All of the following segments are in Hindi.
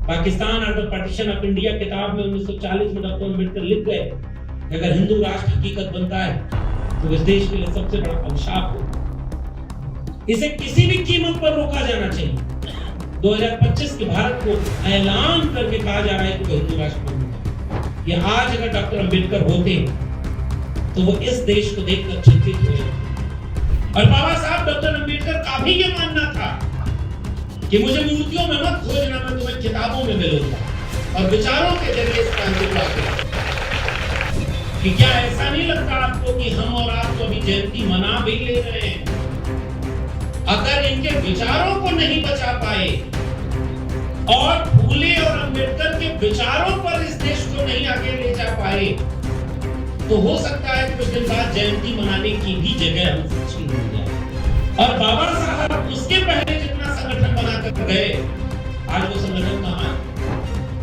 पाकिस्तान और द पार्टीशन ऑफ इंडिया किताब में 1940 में डॉक्टर अम्बेडकर लिख गए कि अगर हिंदू राष्ट्र हकीकत बनता है तो इस देश के लिए सबसे बड़ा अभिशाप होगा। इसे किसी भी कीमत पर रोका जाना चाहिए। 2025 के भारत को ऐलान करके कहा जा रहा है कि हिंदू राष्ट्र बनना। ये आज अगर डॉक्टर अम्बेडकर होते तो वो इस देश को देखकर चिंतित हुए। और बाबा साहब डॉक्टर अम्बेडकर का भी ये मानना था कि मुझे मूर्तियों में मत खोजना, मैं तुम्हें किताबों में मिलूंगा और विचारों के जरिए इस क्रांति को आगे। कि क्या ऐसा नहीं लगता आपको कि हम और आप तो अभी जयंती मना भी ले रहे हैं, अगर इनके विचारों को नहीं बचा पाए और फूले और अम्बेडकर के विचारों पर इस देश को नहीं आगे ले जा पाए, तो हो सकता है कुछ दिन बाद जयंती मनाने की भी जगह हमसे छीन ली जाए। और बाबा साहब उसके पहले जितना संगठन बनाकर गए, आज वो संगठन कहाँ है?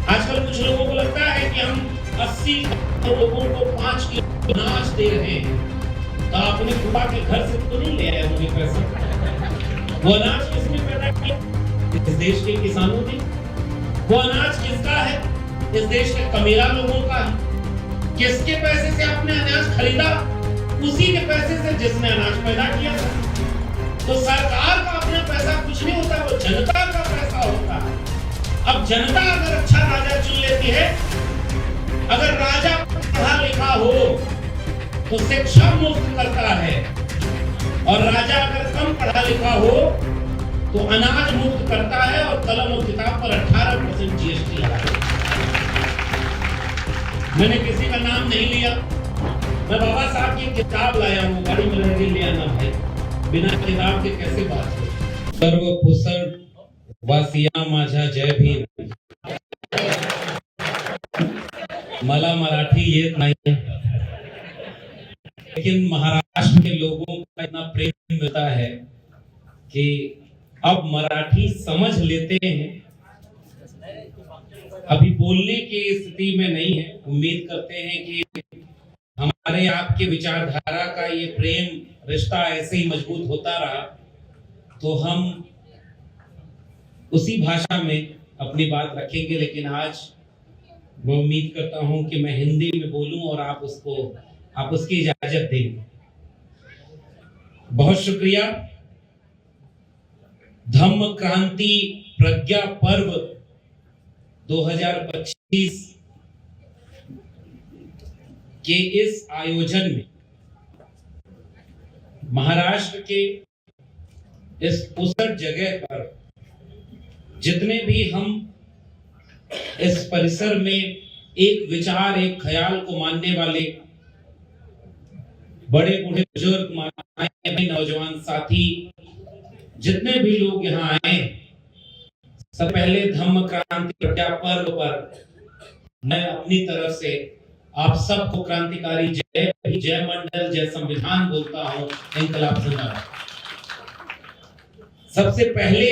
आजकल कुछ लोगों को लगता है कि हम 80 लोगों को 5 किलो अनाज दे रहे हैं, तो आपने फूफा के घर से तो नहीं ले आए होंगे पैसा। वो अनाज किसने पैदा किया? इस देश के किसानों ने। वो अनाज किसका है? इस देश के कमीरा लोगों का है। किसके पैसे से आपने अनाज खरीदा? उसी के पैसे से जिसने अनाज पैदा किया था। तो सरकार का अपना पैसा कुछ नहीं होता, वो जनता का पैसा होता है। अब जनता अगर अच्छा राजा चुन लेती है, अगर राजा पढ़ा लिखा हो तो शिक्षा मुफ्त करता है, और राजा अगर कम पढ़ा लिखा हो तो अनाज मुफ्त करता है और कलम और किताब पर 18% जीएसटी लगाता है। मैंने किसी का नाम नहीं लिया, मैं बाबा साहब की किताब लाया हूँ, गाड़ी में लगे ले आना भाई, बिना किताब के कैसे बात हो। सर्व कुशल वासिया माझा जय भीम। मला मराठी येत नहीं, लेकिन महाराष्ट्र के लोगों का इतना प्रेम मिलता है कि अब मराठी समझ लेते हैं। अभी बोलने की स्थिति में नहीं है। उम्मीद करते हैं कि हमारे आपके विचारधारा का ये प्रेम रिश्ता ऐसे ही मजबूत होता रहा तो हम उसी भाषा में अपनी बात रखेंगे। लेकिन आज मैं उम्मीद करता हूं कि मैं हिंदी में बोलूं और आप उसकी इजाजत देंगे। बहुत शुक्रिया। धम्म क्रांति प्रज्ञा पर्व 2025 के इस आयोजन में महाराष्ट्र के इस उसर जगह पर जितने भी हम इस परिसर में एक विचार, एक ख्याल को मानने वाले बड़े बूढ़े बुजुर्ग, माताएं, नौजवान साथी, जितने भी लोग यहाँ आए, सब पहले धम्म क्रांति प्रज्ञा पर्व पर मैं अपनी तरफ से आप सबको क्रांतिकारी जय, जय मंडल, जय संविधान बोलता हूं। इंकलाब जिंदाबाद। सबसे पहले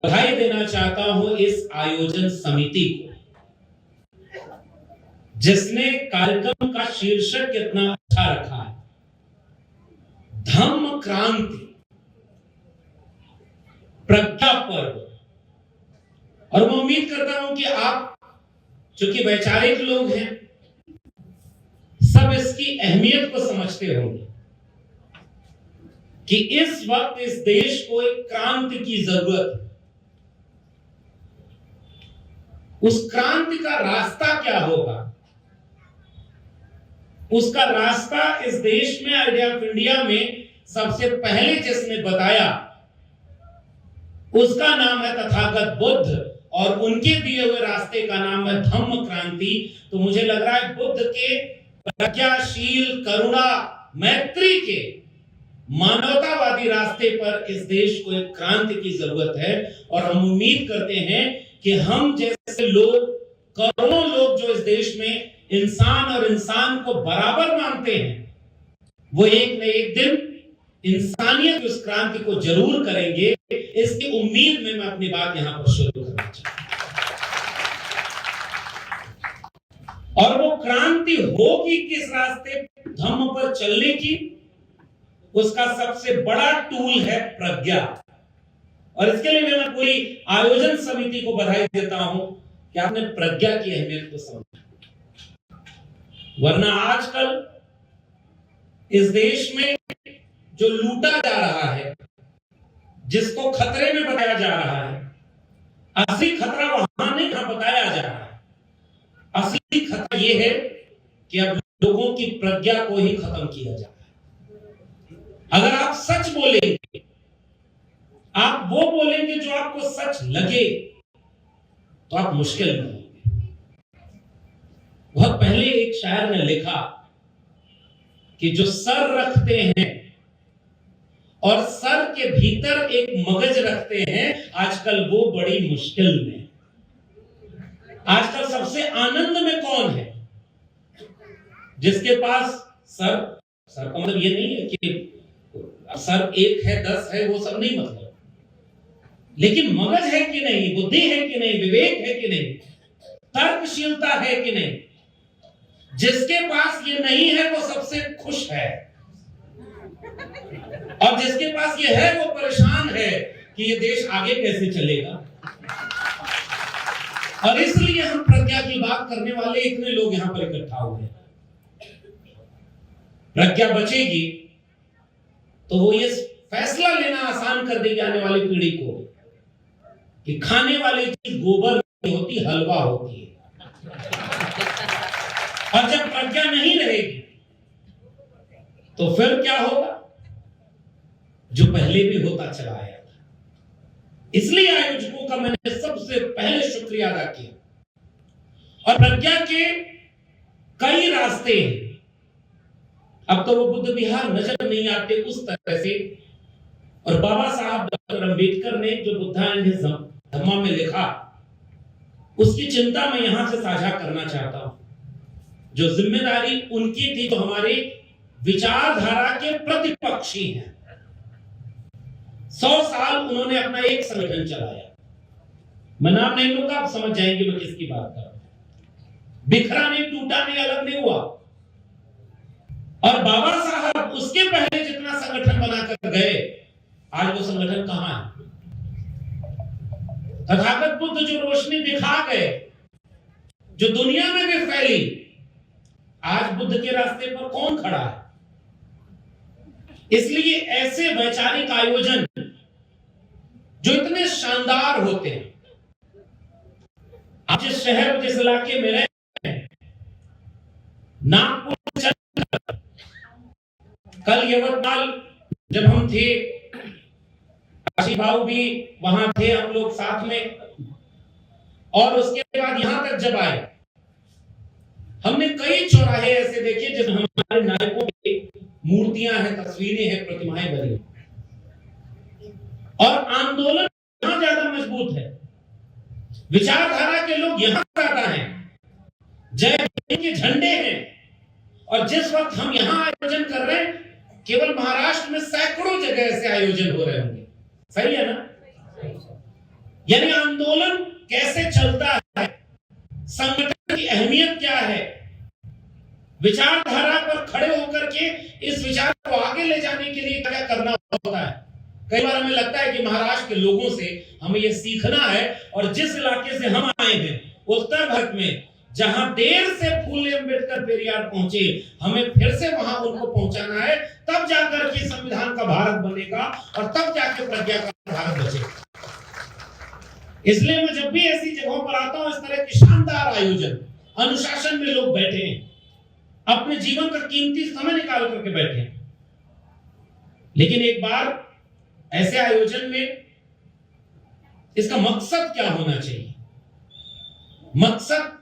बधाई देना चाहता हूं इस आयोजन समिति को, जिसने कार्यक्रम का शीर्षक कितना अच्छा रखा है, धम्म क्रांति प्रज्ञा पर्व। और मैं उम्मीद करता हूं कि आप चूंकि वैचारिक लोग हैं, सब इसकी अहमियत को समझते होंगे कि इस वक्त इस देश को एक क्रांति की जरूरत है। उस क्रांति का रास्ता क्या होगा? उसका रास्ता इस देश में, आइडिया ऑफ इंडिया में सबसे पहले जिसने बताया उसका नाम है तथागत बुद्ध, और उनके दिए हुए रास्ते का नाम है धम्म क्रांति। तो मुझे लग रहा है बुद्ध के प्रज्ञाशील, करुणा, मैत्री के मानवतावादी रास्ते पर इस देश को एक क्रांति की जरूरत है। और हम उम्मीद करते हैं कि हम जैसे लोग, करोड़ों लोग जो इस देश में इंसान और इंसान को बराबर मानते हैं, वो एक न एक दिन इंसानियत उस क्रांति को जरूर करेंगे। इसकी उम्मीद में मैं अपनी बात यहां पर शुरू करना चाहता हूं। और वो क्रांति होगी किस रास्ते? धम्म पर चलने की। उसका सबसे बड़ा टूल है प्रज्ञा। और इसके लिए मैं पूरी आयोजन समिति को बधाई देता हूं कि आपने प्रज्ञा की अहमियत को समझा। वरना आजकल इस देश में जो लूटा जा रहा है, जिसको खतरे में बताया जा रहा है, असली खतरा वहां नहीं बताया जा रहा है। असली खतरा यह है कि अब लोगों की प्रज्ञा को ही खत्म किया जा रहा है। अगर आप सच बोलेंगे, आप वो बोलेंगे जो आपको सच लगे, तो आप मुश्किल में होंगे। बहुत पहले एक शायर ने लिखा कि जो सर रखते हैं और सर के भीतर एक मगज रखते हैं, आजकल वो बड़ी मुश्किल में। आजकल सबसे आनंद में कौन है? जिसके पास सर का मतलब ये नहीं है कि सर 1 है 10 है, वो सब नहीं मतलब, लेकिन मगज है कि नहीं, बुद्धि है कि नहीं, विवेक है कि नहीं, तर्कशीलता है कि नहीं। जिसके पास ये नहीं है वो सबसे खुश है, और जिसके पास ये है वो परेशान है कि ये देश आगे कैसे चलेगा। और इसलिए हम प्रज्ञा की बात करने वाले इतने लोग यहां पर इकट्ठा हुए हैं। प्रज्ञा बचेगी तो वो ये फैसला लेना आसान कर देगी आने वाली पीढ़ी को कि खाने वाली चीज गोबर नहीं होती, हलवा होती है। और जब प्रज्ञा नहीं रहेगी तो फिर क्या होगा? जो पहले भी होता चला आया था। इसलिए आयोजकों का मैंने सबसे पहले शुक्रिया अदा किया। और प्रज्ञा के कई रास्ते हैं। अब तो वो बुद्ध विहार नजर नहीं आते उस तरह से। और बाबा साहब डॉक्टर अंबेडकर ने जो बुद्धा एंड हिज धम्मा में लिखा, उसकी चिंता मैं यहां से साझा करना चाहता हूं। जो जिम्मेदारी उनकी थी, जो हमारे विचारधारा के प्रतिपक्षी हैं। 100 साल उन्होंने अपना एक संगठन चलाया। मैं नाम नहीं लूंगा, आप समझ जाएंगे मैं किसकी बात कर रहा हूं। बिखरा नहीं, टूटा नहीं, अलग नहीं हुआ। और बाबा साहब उसके पहले जितना संगठन बनाकर गए, आज वो संगठन कहां है? तथागत बुद्ध जो रोशनी दिखा गए, जो दुनिया में भी फैली, आज बुद्ध के रास्ते पर कौन खड़ा है? इसलिए ऐसे वैचारिक आयोजन जो इतने शानदार होते हैं, आप जिस शहर जिस इलाके में रहते हैं, नागपुर, कल यवतमाल जब हम थे, काशी भाऊ भी वहां थे, हम लोग साथ में। और उसके बाद यहां तक जब आए, हमने कई चौराहे ऐसे देखे जिसमें हमारे नायकों की मूर्तियां हैं, तस्वीरें हैं, प्रतिमाएं बनी। और आंदोलन यहां ज्यादा मजबूत है, विचारधारा के लोग यहां ज्यादा हैं, जय भीम के झंडे हैं। और जिस वक्त हम यहां आयोजन कर रहे हैं, केवल महाराष्ट्र में सैकड़ों जगह ऐसे आयोजन हो रहे होंगे। सही है ना? यानी आंदोलन कैसे चलता है, संगठन की अहमियत क्या है, विचारधारा पर खड़े होकर के इस विचार को आगे ले जाने के लिए क्या करना होता है। कई बार हमें लगता है कि महाराष्ट्र के लोगों से हमें यह सीखना है। और जिस इलाके से हम आए हैं, उत्तर भारत में, जहां देर से फूले अम्बेडकर पेरियार पहुंचे, हमें फिर से वहां उनको पहुंचाना है। तब जाकर के संविधान का भारत बनेगा और तब जाकर प्रज्ञा का भारत बचेगा। इसलिए मैं जब भी ऐसी जगहों पर आता हूं, इस तरह के शानदार आयोजन, अनुशासन में लोग बैठे हैं, अपने जीवन का कीमती समय निकाल करके बैठे हैं। लेकिन एक बार ऐसे आयोजन में इसका मकसद क्या होना चाहिए? मकसद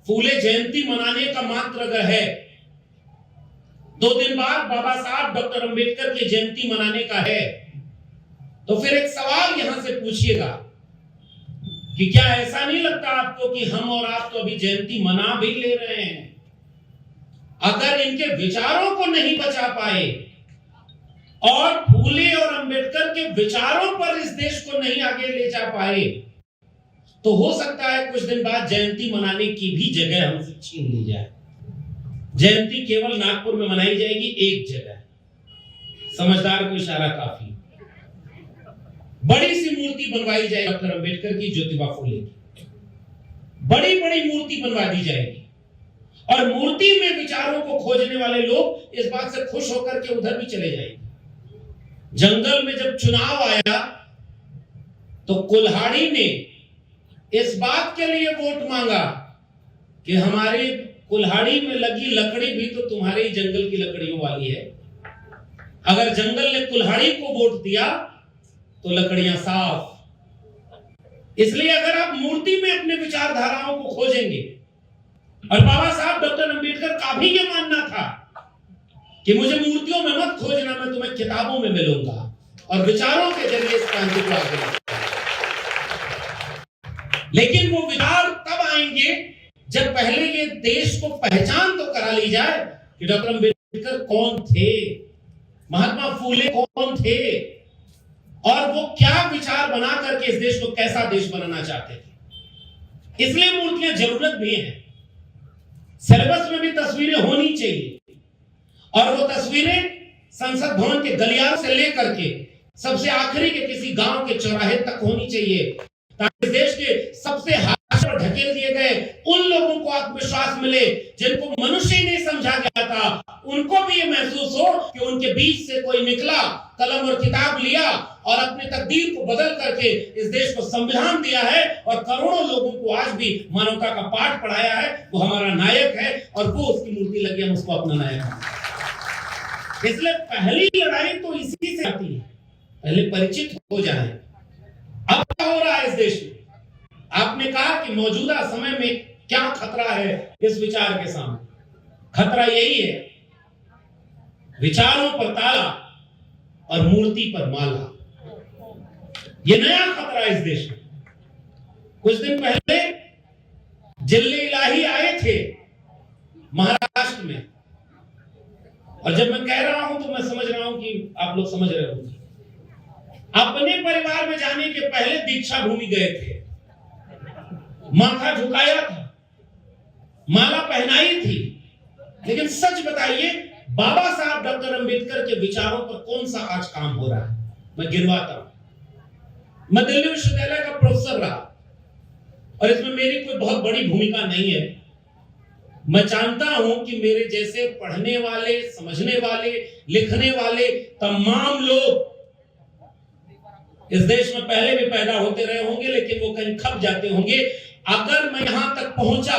फूले जयंती मनाने का मात्र अगर है, 2 दिन बाद बाबा साहब डॉक्टर अंबेडकर की जयंती मनाने का है, तो फिर एक सवाल यहां से पूछिएगा कि क्या ऐसा नहीं लगता आपको कि हम और आप तो अभी जयंती मना भी ले रहे हैं? अगर इनके विचारों को नहीं बचा पाए और फूले और अंबेडकर के विचारों पर इस देश को नहीं आगे ले जा पाए, तो हो सकता है कुछ दिन बाद जयंती मनाने की भी जगह हमसे छीन ली जाए। जयंती केवल नागपुर में मनाई जाएगी, एक जगह। समझदार को इशारा काफी। बड़ी सी मूर्ति बनवाई जाएगी डॉक्टर अंबेडकर की, ज्योतिबा फुले की, बड़ी बड़ी मूर्ति बनवा दी जाएगी। और मूर्ति में विचारों को खोजने वाले लोग इस बात से खुश होकर के उधर भी चले जाएंगे। जंगल में जब चुनाव आया तो कुल्हाड़ी ने इस बात के लिए वोट मांगा कि हमारी कुल्हाड़ी में लगी लकड़ी भी तो तुम्हारे ही जंगल की लकड़ियों वाली है। अगर जंगल ने कुल्हाड़ी को वोट दिया तो लकड़ियां साफ। इसलिए अगर आप मूर्ति में अपने विचारधाराओं को खोजेंगे, और बाबा साहब डॉक्टर अंबेडकर का भी यह मानना था कि मुझे मूर्तियों में मत खोजना, मैं तुम्हें किताबों में मिलूंगा और विचारों के जरिए इस क्रांति को आगे बढ़ाऊंगा। लेकिन वो विचार तब आएंगे जब पहले ये देश को पहचान तो करा ली जाए कि डॉक्टर अंबेडकर कौन थे, महात्मा फूले कौन थे, और वो क्या विचार बना करके इस देश को कैसा देश बनाना चाहते थे। इसलिए मूर्तियां जरूरत भी हैं। सिलेबस में भी तस्वीरें होनी चाहिए, और वो तस्वीरें संसद भवन के गलियारों से लेकर के सबसे आखिरी के किसी गांव के चौराहे तक होनी चाहिए, ताकि इस देश के सबसे हाथ पर ढकेल दिए गए उन लोगों को आत्मविश्वास मिले जिनको मनुष्य ही नहीं समझा गया था। उनको भी ये महसूस हो कि उनके बीच से कोई निकला, कलम और किताब लिया और अपनी तकदीर को बदल करके इस देश को संविधान दिया है और करोड़ों लोगों को आज भी मानवता का पाठ पढ़ाया है। वो हमारा नायक है और वो उसकी मूर्ति लगी, हम उसको अपना नायक है। इसलिए पहली लड़ाई तो इसी से आती है, पहले परिचित हो जाए। अब क्या हो रहा है इस देश में? आपने कहा कि मौजूदा समय में क्या खतरा है इस विचार के सामने? खतरा यही है, विचारों पर ताला और मूर्ति पर माला। ये नया खतरा है इस देश में। कुछ दिन पहले जिले इलाही आए थे महाराष्ट्र में, और जब मैं कह रहा हूं तो मैं समझ रहा हूं कि आप लोग समझ रहे होंगे। अपने परिवार में जाने के पहले दीक्षा भूमि गए थे, माथा झुकाया था, माला पहनाई थी, लेकिन सच बताइए बाबा साहब डॉक्टर अंबेडकर के विचारों पर कौन सा आज काम हो रहा है? मैं गिनवाता हूं। मैं दिल्ली विश्वविद्यालय का प्रोफेसर रहा और इसमें मेरी कोई बहुत बड़ी भूमिका नहीं है। मैं जानता हूं कि मेरे जैसे पढ़ने वाले, समझने वाले, लिखने वाले तमाम लोग इस देश में पहले भी पैदा होते रहे होंगे, लेकिन वो कहीं खप जाते होंगे। अगर मैं यहां तक पहुंचा,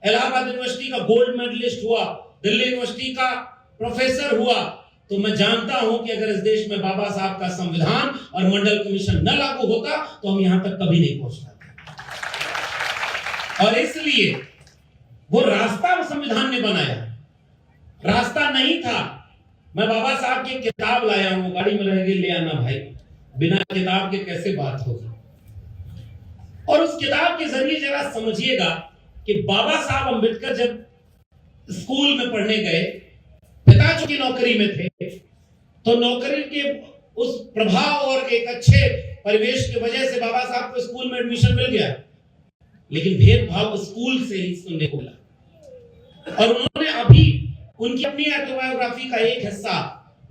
इलाहाबाद यूनिवर्सिटी का गोल्ड मेडलिस्ट हुआ, दिल्ली यूनिवर्सिटी का प्रोफेसर हुआ, तो मैं जानता हूं कि अगर इस देश में बाबा साहब का संविधान और मंडल कमीशन न लागू होता तो हम यहां तक कभी नहीं पहुंच पाते। और इसलिए वो रास्ता संविधान ने बनाया, रास्ता नहीं था। मैं बाबा साहब की किताब लाया हूं, गाड़ी में रहेगी, ले आना भाई, बिना किताब के कैसे बात होगी। और उस किताब के जरिए जरा समझिएगा कि बाबा साहब अंबेडकर जब स्कूल में पढ़ने गए, पिता जो की नौकरी में थे, तो नौकरी के उस प्रभाव और एक अच्छे परिवेश की वजह से बाबा साहब को स्कूल में एडमिशन मिल गया, लेकिन भेदभाव स्कूल से ही सुनने को मिला। और उन्होंने अभी उनकी अपनी ऑटोबायोग्राफी का एक हिस्सा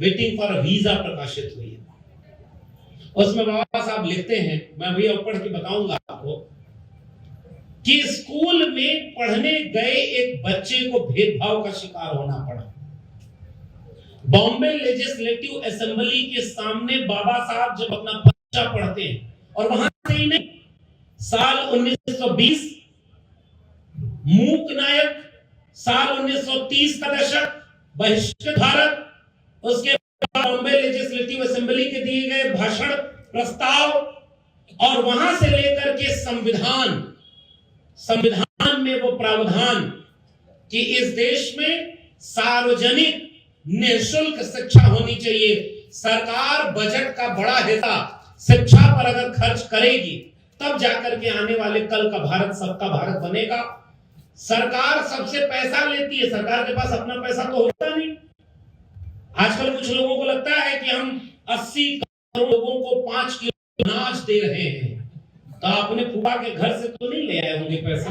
वेटिंग फॉर अ वीजा प्रकाशित हुई है। उसमें बाबा साहब लिखते हैं, मैं अभी पढ़ के बताऊंगा आपको, कि स्कूल में पढ़ने गए एक बच्चे को भेदभाव का शिकार होना पड़ा। बॉम्बे लेजिस्लेटिव असेंबली के सामने बाबा साहब जब अपना बच्चा पढ़ते हैं, और वहां से ही नहीं, साल 1920 मूक नायक, साल 1930 का दशक, बहिष्कृत भारत, उसके बॉम्बे लेजिस्लेटिव असेंबली के दिए गए भाषण, प्रस्ताव, और वहां से लेकर के संविधान में वो प्रावधान कि इस देश में सार्वजनिक निःशुल्क शिक्षा होनी चाहिए। सरकार बजट का बड़ा हिस्सा शिक्षा पर अगर खर्च करेगी तब जाकर के आने वाले कल का भारत सबका भारत बनेगा। सरकार सबसे पैसा लेती है, सरकार के पास अपना पैसा तो होता नहीं। आजकल कुछ लोगों को लगता है कि हम 80 करोड़ लोगों को 5 किलो अनाज दे रहे हैं, तो अपने फूफा के घर से तो नहीं ले आए होंगे पैसा।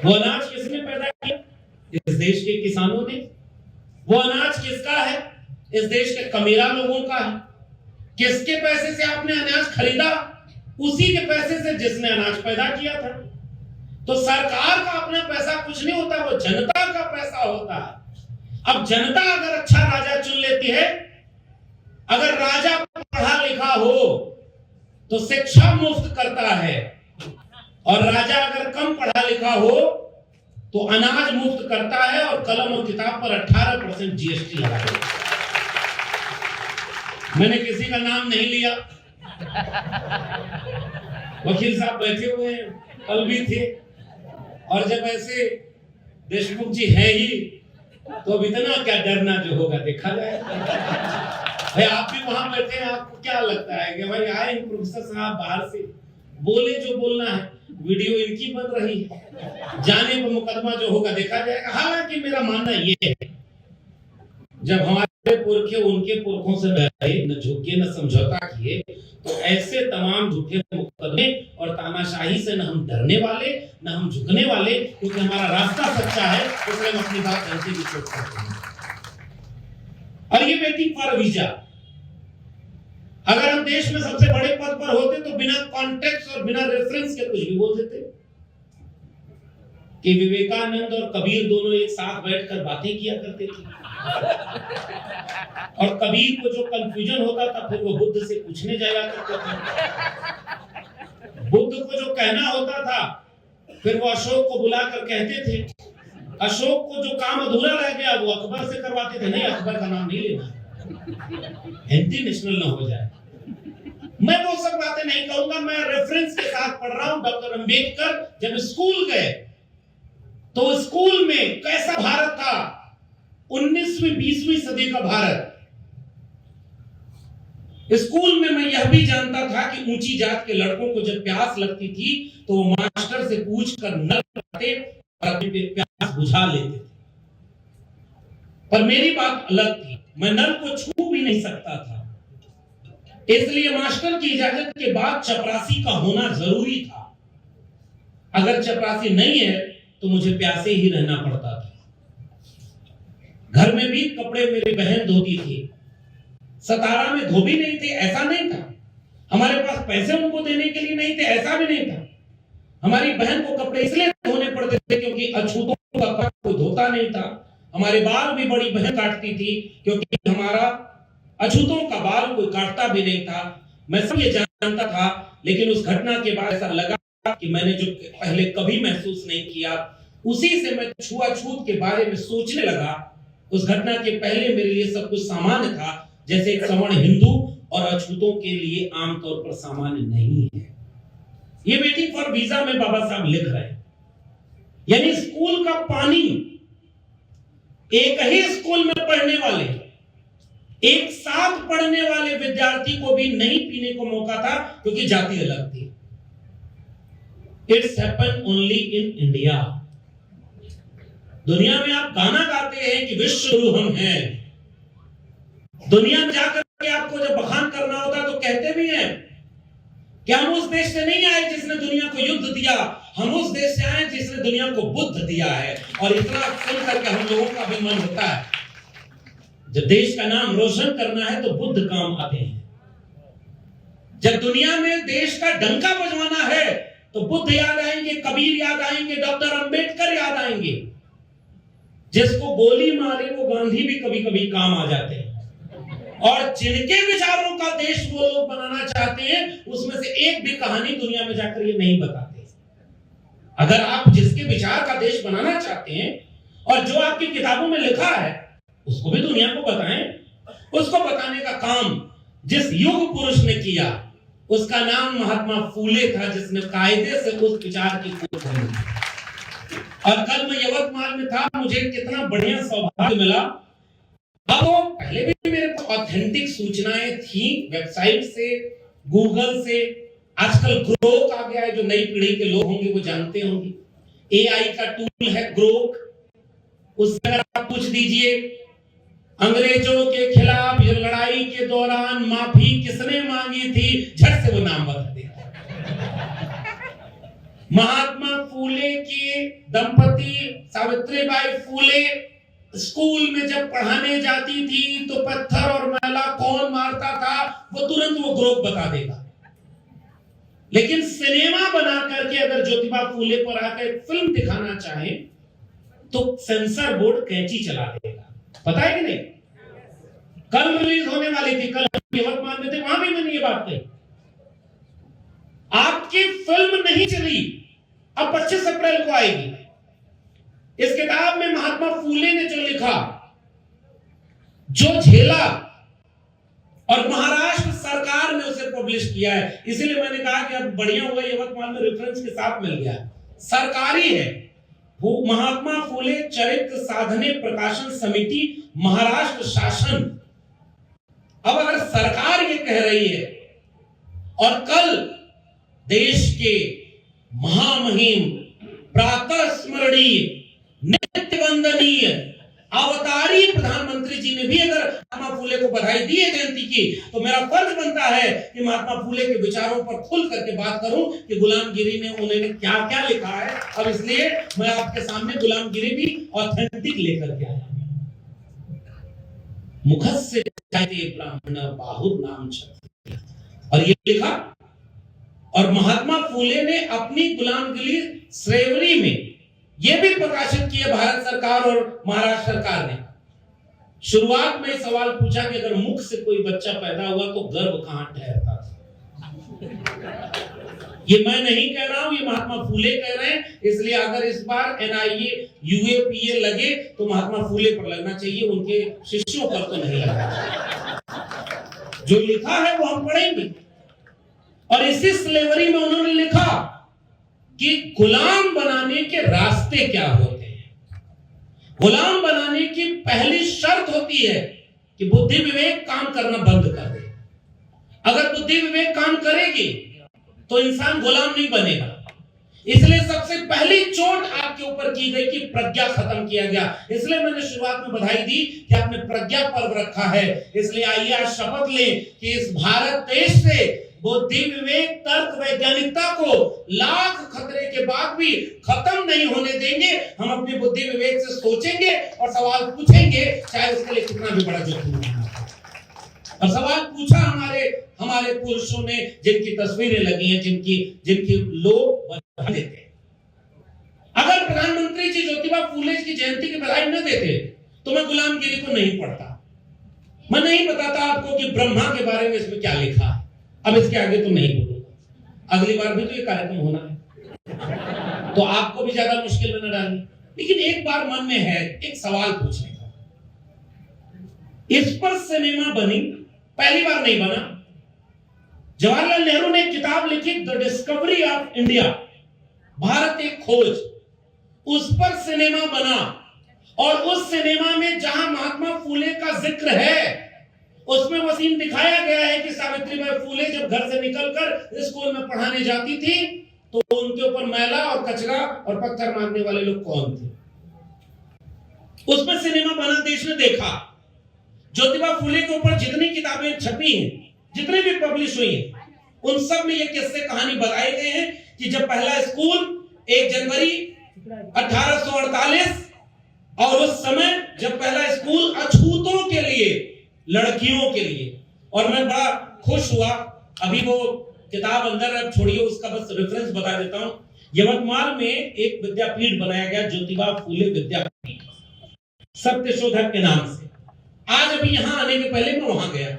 वो अनाज किसने पैदा किया? इस देश के किसानों ने। वो अनाज किसका है? इस देश के कमीरा लोगों का है। किसके पैसे से आपने अनाज खरीदा? उसी के पैसे से जिसने अनाज पैदा किया था। तो सरकार का अपना पैसा कुछ नहीं होता, वो जनता का पैसा होता है। अब जनता अगर अच्छा राजा चुन लेती है, अगर राजा पढ़ा लिखा हो तो शिक्षा मुफ्त करता है, और राजा अगर कम पढ़ा लिखा हो तो अनाज मुफ्त करता है और कलम और किताब पर 18% जीएसटी लगाता है। मैंने किसी का नाम नहीं लिया, वकील साहब बैठे हुए हैं, कल भी थे, और जब ऐसे देशमुख जी हैं ही तो अब इतना क्या डरना, जो होगा देखा जाएगा। भाई आप भी वहां बैठे हैं, आपको क्या लगता है कि भाई आए प्रोफेसर साहब बाहर से, बोले जो बोलना है, वीडियो इनकी बन रही है, जाने पर मुकदमा जो होगा देखा जाएगा। हालांकि मेरा मानना ये है, जब हमारे पुरखे उनके पुरखों से न झुके न समझौता किए, तो ऐसे तमाम झूठे मुकदमे और तानाशाही से न हम डरने वाले न हम झुकने वाले, क्योंकि हमारा रास्ता सच्चा है, इसलिए हम अपनी बात जनता की सोच करते हैं। और ये वेटिंग फॉर वीजा, अगर हम देश में सबसे बड़े पद पर होते तो बिना कॉन्टेक्स्ट और बिना रेफरेंस के कुछ भी बोल देते कि विवेकानंद और कबीर दोनों एक साथ बैठकर बातें किया करते थे, और कबीर को जो कंफ्यूजन होता था फिर वो बुद्ध से पूछने जाया करते थे। बुद्ध को जो कहना होता था फिर वो अशोक को बुलाकर कहते थे। अशोक को जो काम अधूरा रह गया वो अकबर से करवाते थे। नहीं, अकबर का नाम नहीं लेना, हिंदी नेशनल ना हो जाए। मैं वो सब बातें नहीं कहूंगा, मैं रेफरेंस के साथ पढ़ रहा हूं। डॉक्टर अंबेडकर जब स्कूल गए तो स्कूल में कैसा भारत था, 19वीं 20वीं सदी का भारत। स्कूल में मैं यह भी जानता था कि ऊंची जात के लड़कों को जब प्यास लगती थी तो वो मास्टर से पूछकर नल करते और अपनी प्यास बुझा लेते थे। पर मेरी बात अलग थी, मैं नल को छू भी नहीं सकता था, इसलिए मास्टर की इजाजत के बाद चपरासी का होना जरूरी था। अगर चपरासी नहीं है तो मुझे प्यासे ही रहना पड़ता था। घर में भी कपड़े मेरी बहन धोती थी, सतारा में धोबी नहीं थे ऐसा नहीं था, हमारे पास पैसे उनको देने के लिए नहीं थे ऐसा भी नहीं था। हमारी बहन को कपड़े इसलिए धोने पड़ते थे क्योंकि अछूतों का कोई धोता नहीं था। हमारे बाल भी बड़ी बहन काटती थी क्योंकि हमारा अछूतों का बाल कोई काटता भी नहीं था। मैं सब ये जानता था, लेकिन उस घटना के बाद ऐसा लगा कि मैंने जो पहले कभी महसूस नहीं किया, उसी से मैं छुआछूत के बारे में सोचने लगा। उस घटना के पहले मेरे लिए सब कुछ सामान्य था, जैसे एक सवर्ण हिंदू और अछूतों के लिए आमतौर पर सामान्य नहीं है। ये वेटिंग फॉर वीजा में बाबा साहब लिख रहे हैं, यानी स्कूल का पानी एक ही स्कूल में पढ़ने वाले, एक साथ पढ़ने वाले विद्यार्थी को भी नहीं पीने को मौका था क्योंकि जाति अलग थी। It's happen only in India. दुनिया में आप गाना गाते हैं कि विश्व गुरु हम हैं, दुनिया में जाकर के आपको जब बखान करना होता तो कहते भी हैं कि हम उस देश से नहीं आए जिसने दुनिया को युद्ध दिया, हम उस देश से आए जिसने दुनिया को बुद्ध दिया है। और इतना सुन करके हम लोगों का भी मन होता है, जब देश का नाम रोशन करना है तो बुद्ध काम आते हैं, जब दुनिया में देश का डंका बजवाना है तो बुद्ध याद आएंगे, कबीर याद आएंगे, डॉक्टर अंबेडकर याद आएंगे। जिसको गोली मारे वो गांधी भी कभी कभी काम आ जाते हैं। और जिनके विचारों का देश वो लोग बनाना चाहते हैं, उसमें से एक भी कहानी दुनिया में जाकर ये नहीं बताते। अगर आप जिसके विचार का देश बनाना चाहते हैं और जो आपकी किताबों में लिखा है उसको भी दुनिया को बताएं। उसको बताने का काम जिस युग पुरुष ने किया उसका नाम महात्मा फूले था, जिसने कायदे से उस विचार की खोज करी। और कल मैं यवतमाल में था, मुझे कितना बढ़िया सौभाग्य मिला। अब तो पहले भी मेरे पास ऑथेंटिक सूचनाएं थी, वेबसाइट से, गूगल से। आजकल ग्रोक आ गया है, जो नई पीढ़ी के लोग होंगे वो जानते होंगे। एआई का टूल है ग्रोक, उससे अगर आप पूछ दीजिए अंग्रेजों के खिलाफ लड़ाई के दौरान माफी किसने मांगी थी, झट से वो नाम बता देता है। महात्मा फूले के दंपति सावित्रीबाई फूले स्कूल में जब पढ़ाने जाती थी तो पत्थर और मैला कौन मारता था वो तुरंत वो ग्रुप बता देगा। लेकिन सिनेमा बना करके अगर ज्योतिबा फूले पर आकर फिल्म दिखाना चाहे तो सेंसर बोर्ड कैंची चला देगा। पता है कि नहीं? कल रिलीज होने वाली थी, कल यवतमाल में थे, वहां भी मैंने ये बात कही। आपकी फिल्म नहीं चली, अब 25 अप्रैल को आएगी। इस किताब में महात्मा फूले ने जो लिखा, जो झेला, और महाराष्ट्र सरकार ने उसे पब्लिश किया है। इसीलिए मैंने कहा कि अब बढ़िया हुआ यवतमाल में रेफरेंस के साथ मिल गया। सरकारी है वो, महात्मा फूले चरित्र साधने प्रकाशन समिति, महाराष्ट्र शासन। अब अगर सरकार ये कह रही है और कल देश के महामहिम, प्रातः स्मरणीय, नित्य वंदनीय, अवतारी प्रधानमंत्री जी ने भी अगर महात्मा फूले को बधाई दी है जयंती की, तो मेरा फर्ज बनता है कि महात्मा फूले के विचारों पर खुल करके बात करूं कि गुलामगिरी ने उन्होंने क्या क्या लिखा है। अब इसलिए मैं आपके सामने गुलामगिरी भी ऑथेंटिक लेकर के आया। मुखस्य ब्राह्मण बाहुर नाम छत्र, और ये लिखा। और महात्मा फूले ने अपनी गुलामगिरी श्रेवरी में यह भी प्रकाशित किया भारत सरकार और महाराष्ट्र सरकार ने। शुरुआत में सवाल पूछा कि अगर मुख से कोई बच्चा पैदा हुआ तो गर्भ कहां ठहरता था। ये मैं नहीं कह रहा हूं, ये महात्मा फूले कह रहे हैं। इसलिए अगर इस बार NIA UAPA लगे तो महात्मा फूले पर लगना चाहिए, उनके शिष्यों पर तो नहीं लगना। जो लिखा है वो हम पढ़ेंगे। और इसी स्लेवरी में उन्होंने लिखा कि गुलाम बनाने के रास्ते क्या होते हैं। गुलाम बनाने की पहली शर्त होती है कि बुद्धि विवेक काम करना बंद कर दे। अगर बुद्धि विवेक काम करेगी तो इंसान गुलाम नहीं बनेगा। इसलिए सबसे पहली चोट आपके ऊपर की गई कि प्रज्ञा खत्म किया गया। इसलिए मैंने शुरुआत में बधाई दी कि आपने प्रज्ञा पर्व रखा है। इसलिए आइए आज शपथ लें कि इस भारत देश से बुद्धि विवेक तर्क वैज्ञानिकता को लाख खतरे के बाद भी खत्म नहीं होने देंगे। हम अपनी बुद्धि विवेक से सोचेंगे और सवाल पूछेंगे, चाहे उसके लिए कितना भी बड़ा जोखिम हो। और सवाल पूछा हमारे पुरुषों ने, जिनकी तस्वीरें लगी हैं, जिनकी लोग बधाई देते हैं। अगर प्रधानमंत्री जी ज्योतिबा फूले की जयंती की बधाई न देते तो मैं गुलामगिरी को नहीं पढ़ता। मैं नहीं बताता आपको कि ब्रह्मा के बारे में इसमें क्या लिखा है। अब इसके आगे तो नहीं बोलूंगा, अगली बार भी तो ये कार्यक्रम होना है, तो आपको भी ज्यादा मुश्किल में न डालनी। लेकिन एक बार मन में है एक सवाल पूछने का। इस पर सिनेमा बनी, पहली बार नहीं बना। जवाहरलाल नेहरू ने एक किताब लिखी, the discovery of India, Bharat एक खोज। उस पर सिनेमा बना और उस सिनेमा में जहां महात्मा फूले का जिक्र है उसमें वो सीन दिखाया गया है कि सावित्रीबाई फूले जब घर से निकलकर स्कूल में पढ़ाने जाती थी तो उनके ऊपर मैला और कचरा और पत्थर मारने वाले लोग कौन थे। उस पर सिनेमा बना, देश ने देखा। ज्योतिबा फूले के ऊपर जितनी किताबें छपी हैं, जितनी भी पब्लिश हुई हैं, उन सब में ये किस्से कहानी बताए गए हैं कि जब पहला स्कूल 1 जनवरी 1848 और उस समय जब पहला स्कूल अछूतों के लिए, लड़कियों के लिए, और मैं बड़ा खुश हुआ। अभी वो किताब अंदर अब छोड़िए, उसका बस रेफरेंस बता देता हूं। यवतमाल में एक विद्यापीठ बनाया गया, ज्योतिबा फूले विद्यापीठ, सत्यशोधक के नाम से। आज अभी यहां आने के पहले मैं वहां गया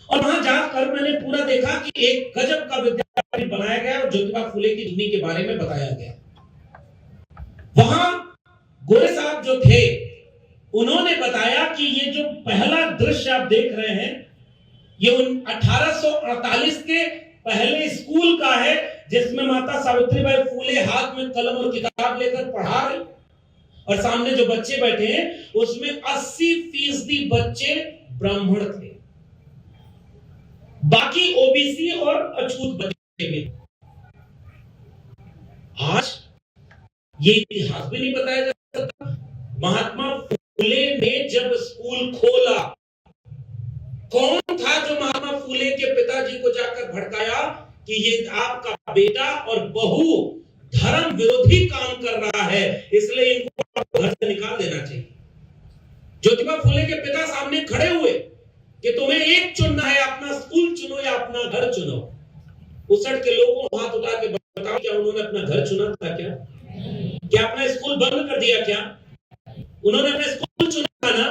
और वहां जाकर मैंने पूरा देखा कि एक गजब का विद्यापीठ बनाया गया और ज्योतिबा फूले की जीवनी के बारे में बताया गया। वहां गोरे साहब जो थे उन्होंने बताया कि ये जो पहला दृश्य आप देख रहे हैं ये 1848 के पहले स्कूल का है, जिसमें माता सावित्रीबाई फूले हाथ में कलम और किताब लेकर पढ़ा रही और सामने जो बच्चे बैठे हैं उसमें 80% बच्चे ब्राह्मण थे, बाकी ओबीसी और अछूत बच्चे थे। आज ये इतिहास भी नहीं बताया जा सकता। महात्मा फूले ने जब स्कूल खोला, कौन था जो महात्मा फूले के पिताजी को जाकर भड़काया कि ये आपका बेटा और बहू धर्म विरोधी काम कर रहा है, इसलिए इनको घर से निकाल देना चाहिए। ज्योतिबा फुले के पिता सामने खड़े हुए कि तुम्हें एक चुनना है, अपना स्कूल चुनो या अपना घर चुनो। उसड़ के लोगों हाथ उठा के बताओ, क्या उन्होंने अपना घर चुना था? क्या अपना स्कूल बंद कर दिया? क्या उन्होंने अपना स्कूल चुना ना?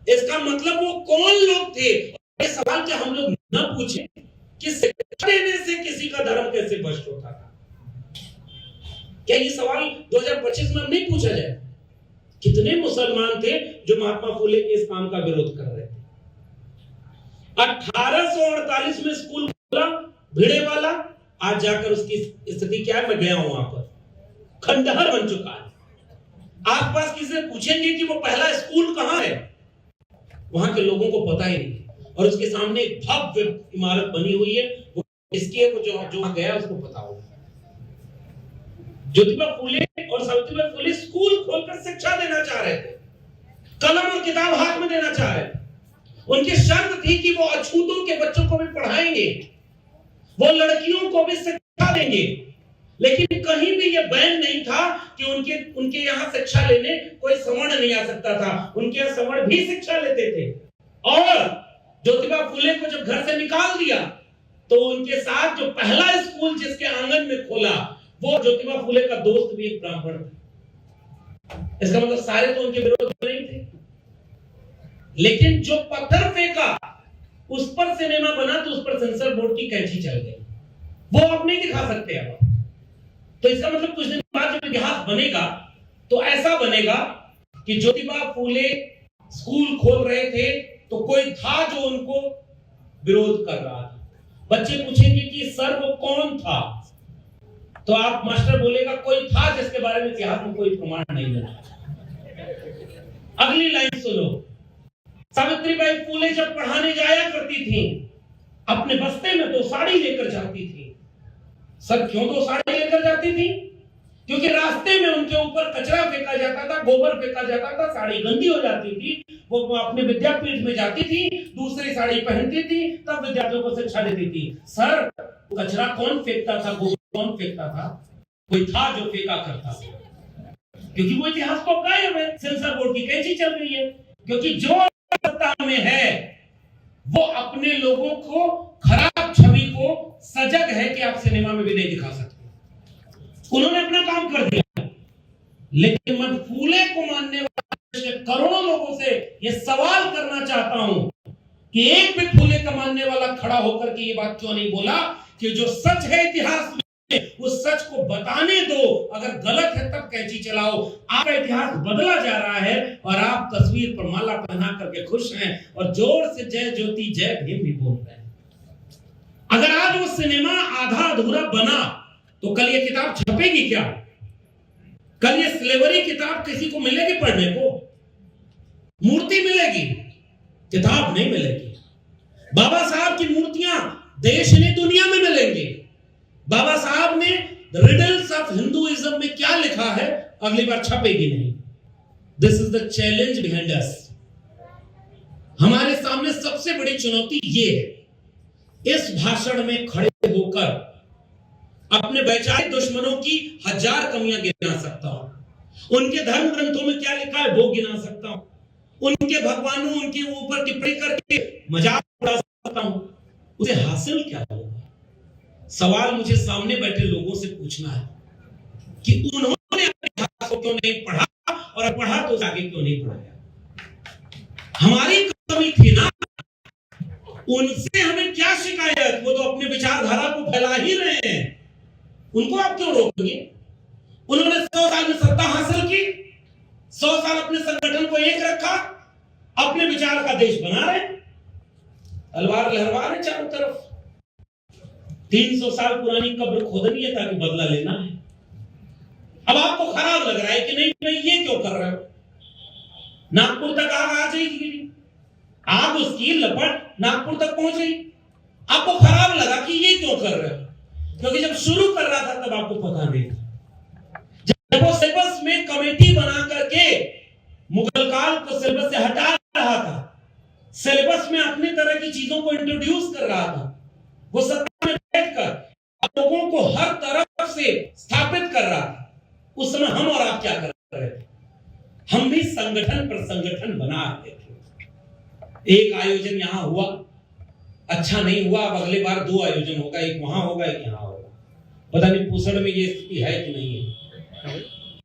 इसका मतलब वो कौन लोग थे? ये सवाल क्या हम लोग न पूछे कि शिक्षा देने से किसी का धर्म कैसे भ्रष्ट होता था? क्या ये सवाल 2025 में नहीं पूछा जाए? कितने मुसलमान थे जो महात्मा फुले के इस काम का विरोध कर रहे थे? 1848 में स्कूल खुला भिड़े वाला, आज जाकर उसकी स्थिति क्या है? मैं गया हूं, वहां पर खंडहर बन चुका है। आसपास किसी से पूछेंगे कि वो पहला स्कूल कहां है, वहां के लोगों को पता ही नहीं। और उसके सामने एक भव्य इमारत बनी हुई है, वो किसकी है? वो जो गया उसको पता होगा। ज्योतिबा फुले और सावित्रीबाई फुले स्कूल खोलकर शिक्षा देना चाह रहे थे, कलम और किताब हाथ में देना चाह रहे थे। उनकी शर्त थी कि वो अछूतों के बच्चों को भी पढ़ाएंगे, वो लड़कियों को भी शिक्षा देंगे, लेकिन कहीं भी ये बैन नहीं था कि उनके यहाँ शिक्षा लेने कोई सवर्ण नहीं आ सकता था। उनके यहाँ सवर्ण भी शिक्षा लेते थे। और ज्योतिबा फुले को जब घर से निकाल दिया तो उनके साथ जो पहला स्कूल जिसके आंगन में खोला, वो ज्योतिबा फुले का दोस्त भी एक ब्राह्मण था। इसका मतलब सारे तो उनके विरोध में नहीं थे, लेकिन जो पत्थर फेंका उस पर सिनेमा बना तो उस पर सेंसर बोर्ड की कैंची चल गई। वो आप नहीं दिखा सकते अब। तो इसका मतलब कुछ दिन बाद जब इतिहास बनेगा तो ऐसा बनेगा कि ज्योतिबा फुले स्कूल खोल रहे थे तो कोई था जो उनको विरोध कर रहा था। बच्चे पूछेंगे कि सर वो कौन था, तो आप मास्टर बोलेगा कोई था जिसके बारे में इतिहास में कोई प्रमाण नहीं मिला। अगली लाइन सुनो, सावित्रीबाई फुले जब पढ़ाने जाया करती थी, अपने बस्ते में 2 साड़ी लेकर जाती थी। सर क्यों 2 साड़ी लेकर जाती थी? क्योंकि रास्ते में उनके ऊपर कचरा फेंका जाता था, गोबर फेंका जाता था, साड़ी गंदी हो जाती थी। वो अपने विद्यापीठ में जाती थी, दूसरी साड़ी पहनती थी, तब विद्यार्थियों को शिक्षा देती थी। सर कचरा कौन फेंकता था, गोबर कौन फेंकता था? कोई था जो फेंका करता था। क्योंकि वो इतिहास को गायब है, सेंसर बोर्ड की कैंची चल रही है। क्योंकि जो सत्ता में है वो अपने लोगों को खराब छवि को सजग है कि आप सिनेमा में भी नहीं दिखा सकते। उन्होंने अपना काम कर दिया, लेकिन मैं फुले को मानने वाले करोड़ों लोगों से ये सवाल करना चाहता हूं कि एक भी फुले का मानने वाला खड़ा होकर के ये बात क्यों नहीं बोला कि जो सच है इतिहास में उस सच को बताने दो, अगर गलत है तब कैंची चलाओ। आपका इतिहास बदला जा रहा है और आप तस्वीर पर माला पहना करके खुश हैं और जोर से जय ज्योति जय भीम भी बोल रहे हैं। अगर आज वो सिनेमा आधा अधूरा बना तो कल ये किताब छपेगी क्या? कल ये स्लेवरी किताब किसी को मिलेगी पढ़ने को? मूर्ति मिलेगी, किताब नहीं मिलेगी। बाबा साहब की मूर्तियां देश ने दुनिया में मिलेंगी। बाबा साहब ने रिडल्स ऑफ हिंदुइज्म में क्या लिखा है अगली बार छपेगी नहीं। This is the challenge behind us. हमारे सामने सबसे बड़ी चुनौती ये है, इस भाषण में खड़े होकर अपने वैचारिक दुश्मनों की 1000 कमियां गिना सकता हूं, उनके धर्म ग्रंथों में क्या लिखा है वो गिना सकता हूं, उनके भगवानों उनके ऊपर टिप्पणी करके मजाक उड़ा सकता हूं। उसे हासिल क्या होगा? सवाल मुझे सामने बैठे लोगों से पूछना है कि उन्होंने अपने इतिहास को क्यों नहीं पढ़ा और पढ़ा तो आगे क्यों नहीं पढ़ाया। हमारी कमी थी ना, उनसे हमें क्या शिकायत? वो तो अपने विचारधारा को फैला ही रहे हैं, उनको आप क्यों रोकोगे? उन्होंने 100 साल में सत्ता हासिल की, 100 साल अपने संगठन को एक रखा, अपने विचार का देश बना रहे, तलवार लहरा रहे चारों तरफ। 300 साल पुरानी कब्र खोदनी है ताकि बदला लेना है। अब आपको खराब लग रहा है कि नहीं मैं ये क्यों कर रहा हूं? नागपुर तक आग आ जाएगी, आग उसकी लपट नागपुर तक पहुंच गई। आपको खराब लगा कि ये क्यों कर रहे हो? क्योंकि जब शुरू कर रहा था तब आपको पता नहीं था। जब वो सिलेबस में कमेटी बना करके मुगल काल को सिलेबस से हटा रहा था, सिलेबस में अपनी तरह की चीजों को इंट्रोड्यूस कर रहा था, वो सत्ता में बैठकर लोगों को हर तरफ से स्थापित कर रहा था, उस समय हम और आप क्या कर रहे थे? हम भी संगठन पर संगठन बना रहे थे। एक आयोजन यहां हुआ, अच्छा नहीं हुआ, अब अगले बार 2 आयोजन होगा, एक वहां होगा एक यहां होगा। पता नहीं पूसड़ में ये स्थिति है कि नहीं है।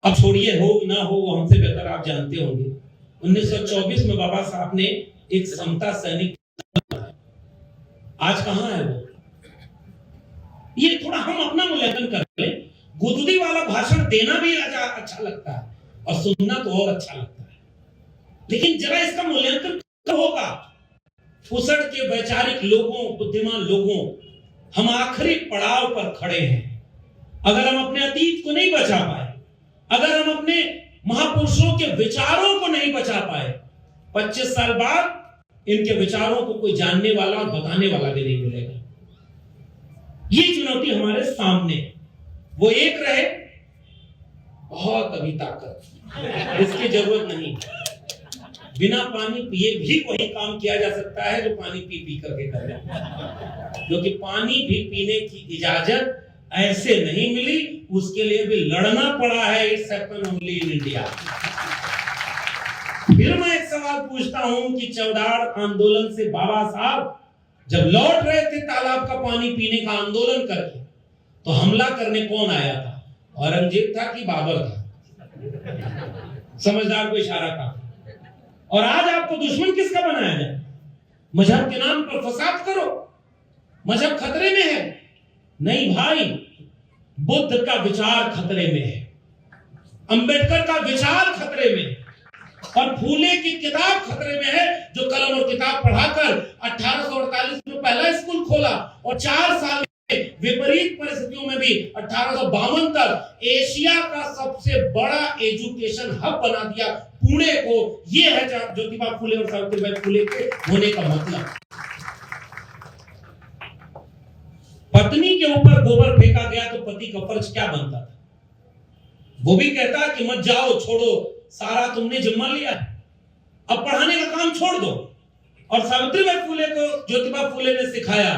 अब छोड़िए, हो ना हो वो हमसे बेहतर आप जानते होंगे। 1924 में बाबा साहब ने एक समता सैनिक, आज कहां है वो? ये थोड़ा हम अपना मूल्यांकन कर लें। गुदगुदी वाला भाषण देना भी अच्छा लगता है और सुनना तो और अच्छा लगता है, लेकिन जरा इसका मूल्यांकन होगा। फुसड़ के वैचारिक लोगों, बुद्धिमान लोगों, हम आखिरी पड़ाव पर खड़े हैं। अगर हम अपने अतीत को नहीं बचा पाए, अगर हम अपने महापुरुषों के विचारों को नहीं बचा पाए, 25 साल बाद इनके विचारों को कोई जानने वाला और बताने वाला भी नहीं मिलेगा। ये चुनौती हमारे सामने, वो एक रहे, बहुत अभी ताकत, इसकी जरूरत नहीं। बिना पानी पिए भी वही काम किया जा सकता है जो पानी पी पी करके कर रहे हैं, क्योंकि पानी भी पीने की इजाजत ऐसे नहीं मिली, उसके लिए भी लड़ना पड़ा है। It's happen only in India. फिर मैं एक सवाल पूछता हूं कि चौदार आंदोलन से बाबा साहब जब लौट रहे थे तालाब का पानी पीने का आंदोलन करके, तो हमला करने कौन आया था? औरंगजेब था कि बाबर था? समझदार को इशारा का। और आज आपको दुश्मन किसका बनाया जाए? मजहब के नाम पर फसाद करो, मजहब खतरे में है? नहीं भाई, बुद्ध का विचार खतरे में है, अंबेडकर का विचार खतरे में है, और फूले की किताब खतरे में है, जो कलम और किताब पढ़ाकर 1848 में पहला स्कूल खोला और 4 साल में विपरीत परिस्थितियों में भी 1852 तक एशिया का सबसे बड़ा एजुकेशन हब बना दिया पुणे को। यह है ज्योतिबा फूले और सावित्रीबाई फूले के होने का मतलब। पत्नी के ऊपर गोबर फेंका गया तो पति का फर्ज क्या बनता था? वो भी कहता कि मत जाओ, छोड़ो, सारा तुमने जिम्मा लिया, अब पढ़ाने का काम छोड़ दो। और सावित्रीबाई फूले को ज्योतिबा फूले ने सिखाया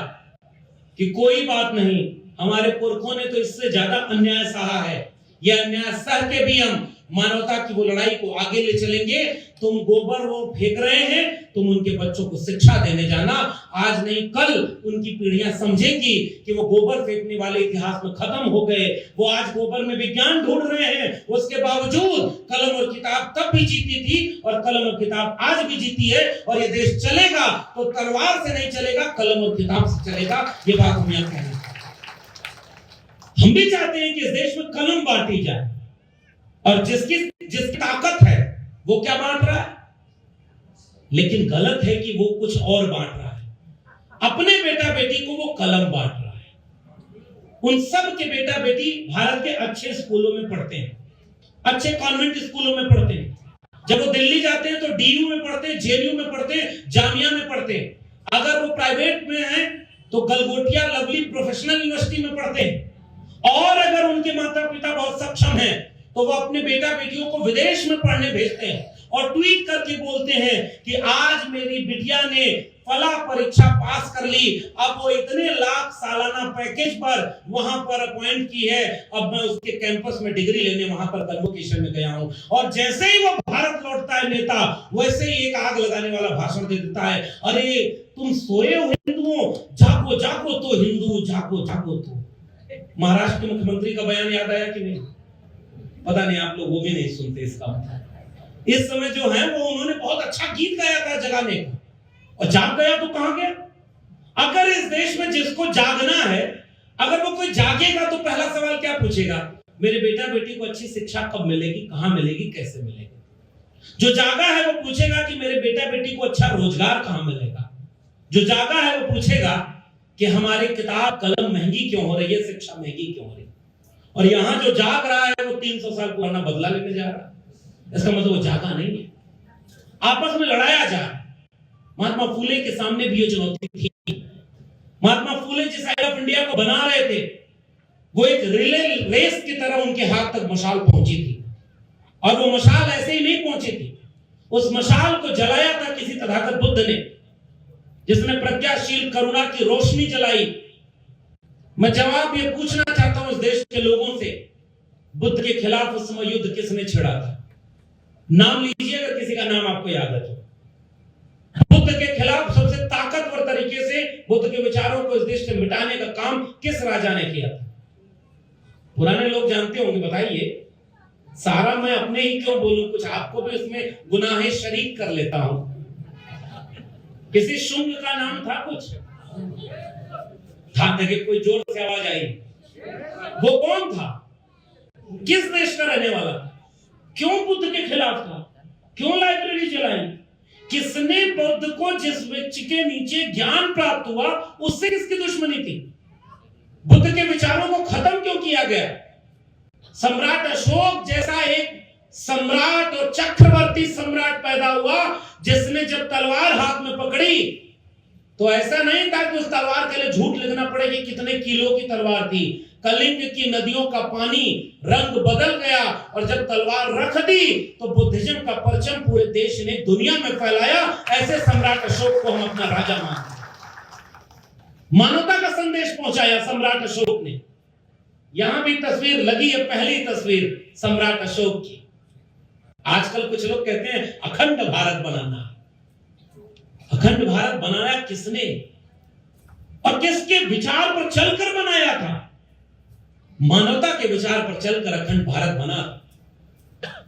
कि कोई बात नहीं, हमारे पुरखों ने तो इससे ज्यादा अन्याय सहा है, यह अन्याय सह के भी हम मानवता की वो लड़ाई को आगे ले चलेंगे। तुम गोबर वो फेंक रहे हैं, तुम उनके बच्चों को शिक्षा देने जाना, आज नहीं कल उनकी पीढ़ियां समझेंगी कि वो गोबर फेंकने वाले इतिहास में खत्म हो गए। वो आज गोबर में विज्ञान ढूंढ रहे हैं, उसके बावजूद कलम और किताब तब भी जीती थी और कलम और किताब आज भी जीती है। और ये देश चलेगा तो तलवार से नहीं चलेगा, कलम और किताब से चलेगा। ये बात हम यहाँ कहना चाहते हैं। हम भी चाहते हैं कि इस देश में कलम बांटी जाए, और जिसकी ताकत है वो क्या बांट रहा है, लेकिन गलत है कि वो कुछ और बांट रहा है। अपने बेटा बेटी को वो कलम बांट रहा है। उन सब के बेटा बेटी भारत के अच्छे स्कूलों में पढ़ते हैं, अच्छे कॉन्वेंट स्कूलों में पढ़ते हैं। जब वो दिल्ली जाते हैं तो डीयू में पढ़ते हैं, जेएनयू में पढ़ते हैं, जामिया में पढ़ते हैं। अगर वो प्राइवेट में हैं तो गलगोटिया लवली प्रोफेशनल यूनिवर्सिटी में पढ़ते हैं। और अगर उनके माता पिता बहुत सक्षम हैं तो वो अपने बेटा बेटियों को विदेश में पढ़ने भेजते हैं और ट्वीट करके बोलते हैं कि आज मेरी बिटिया ने फला परीक्षा पास कर ली, अब वो इतने लाख सालाना पैकेज पर वहां पर अपॉइंट की है, अब मैं उसके कैंपस में डिग्री लेने वहां पर कन्वोकेशन में गया हूं। और जैसे ही वो भारत लौटता है नेता, वैसे ही एक आग लगाने वाला भाषण दे देता है, अरे तुम सोए हो हिंदुओं, जागो जागो तो हिंदू, जागो जागो तो। महाराष्ट्र के मुख्यमंत्री का बयान याद आया कि नहीं? पता नहीं, आप लोग वो भी नहीं सुनते इसका। इस समय जो है वो उन्होंने बहुत अच्छा गीत गाया था जगाने का, और जाग गया तो कहां गया? अगर इस देश में जिसको जागना है, अगर वो कोई जागेगा तो पहला सवाल क्या पूछेगा? मेरे बेटा बेटी को अच्छी शिक्षा कब मिलेगी, कहां मिलेगी, कैसे मिलेगी? जो जागा है वो पूछेगा कि मेरे बेटा बेटी को अच्छा रोजगार कहां मिलेगा। जो जागा है वो पूछेगा कि हमारी किताब कलम महंगी क्यों हो रही है, शिक्षा महंगी क्यों हो रही है। और यहां जो जाग रहा है वो 300 साल पुराना बदला लेने जा रहा है। इसका मतलब वो जागा नहीं है, आपस में लड़ाया जा रहा है। महात्मा फूले के सामने भी ये चुनौती थी। महात्मा फूले जिस आइडिया ऑफ इंडिया को बना रहे थे, वो एक रिले रेस की तरह उनके हाथ तक मशाल पहुंची थी। और वो मशाल ऐसे ही नहीं पहुंची थी, उस मशाल को जलाया था किसी तथागत बुद्ध ने, जिसने प्रज्ञाशील करुणा की रोशनी जलाई। मैं जवाब ये पूछना चाहता हूं इस देश के लोगों से, बुद्ध के खिलाफ उस समय युद्ध किसने छेड़ा था? नाम लीजिए अगर किसी का नाम आपको याद है तो। बुद्ध के खिलाफ सबसे ताकतवर तरीके से बुद्ध के विचारों को इस देश से मिटाने का काम किस राजा ने किया था? पुराने लोग जानते होंगे, बताइए। सारा मैं अपने ही क्यों बोलूं, कुछ आपको भी उसमें गुनाहे शरीक कर लेता हूं। किसी शुंग का नाम था, कुछ था, देखिए कोई जोर से आवाज आई। वो कौन था? किस देश का रहने वाला था? क्यों बुद्ध के खिलाफ था? क्यों लाइब्रेरी चलाई? किसने बुद्ध को, जिस वृक्ष के नीचे ज्ञान प्राप्त हुआ, उससे किसकी दुश्मनी थी? बुद्ध के विचारों को खत्म क्यों किया गया? सम्राट अशोक जैसा एक सम्राट और चक्रवर्ती सम्राट पैदा हुआ, जिसने जब तलवार हाथ में पकड़ी तो ऐसा नहीं था कि उस तलवार के लिए झूठ लिखना पड़े कि कितने किलो की तलवार थी। कलिंग की नदियों का पानी रंग बदल गया, और जब तलवार रख दी तो बुद्धिज्म का परचम पूरे देश ने, दुनिया में फैलाया। ऐसे सम्राट अशोक को हम अपना राजा मानते हैं। मानवता का संदेश पहुंचाया सम्राट अशोक ने। यहां भी तस्वीर लगी है, पहली तस्वीर सम्राट अशोक की। आजकल कुछ लोग कहते हैं अखंड भारत बनाना। अखंड भारत बनाया किसने और किसके विचार पर चलकर बनाया था? मानवता के विचार पर चलकर अखंड भारत बना।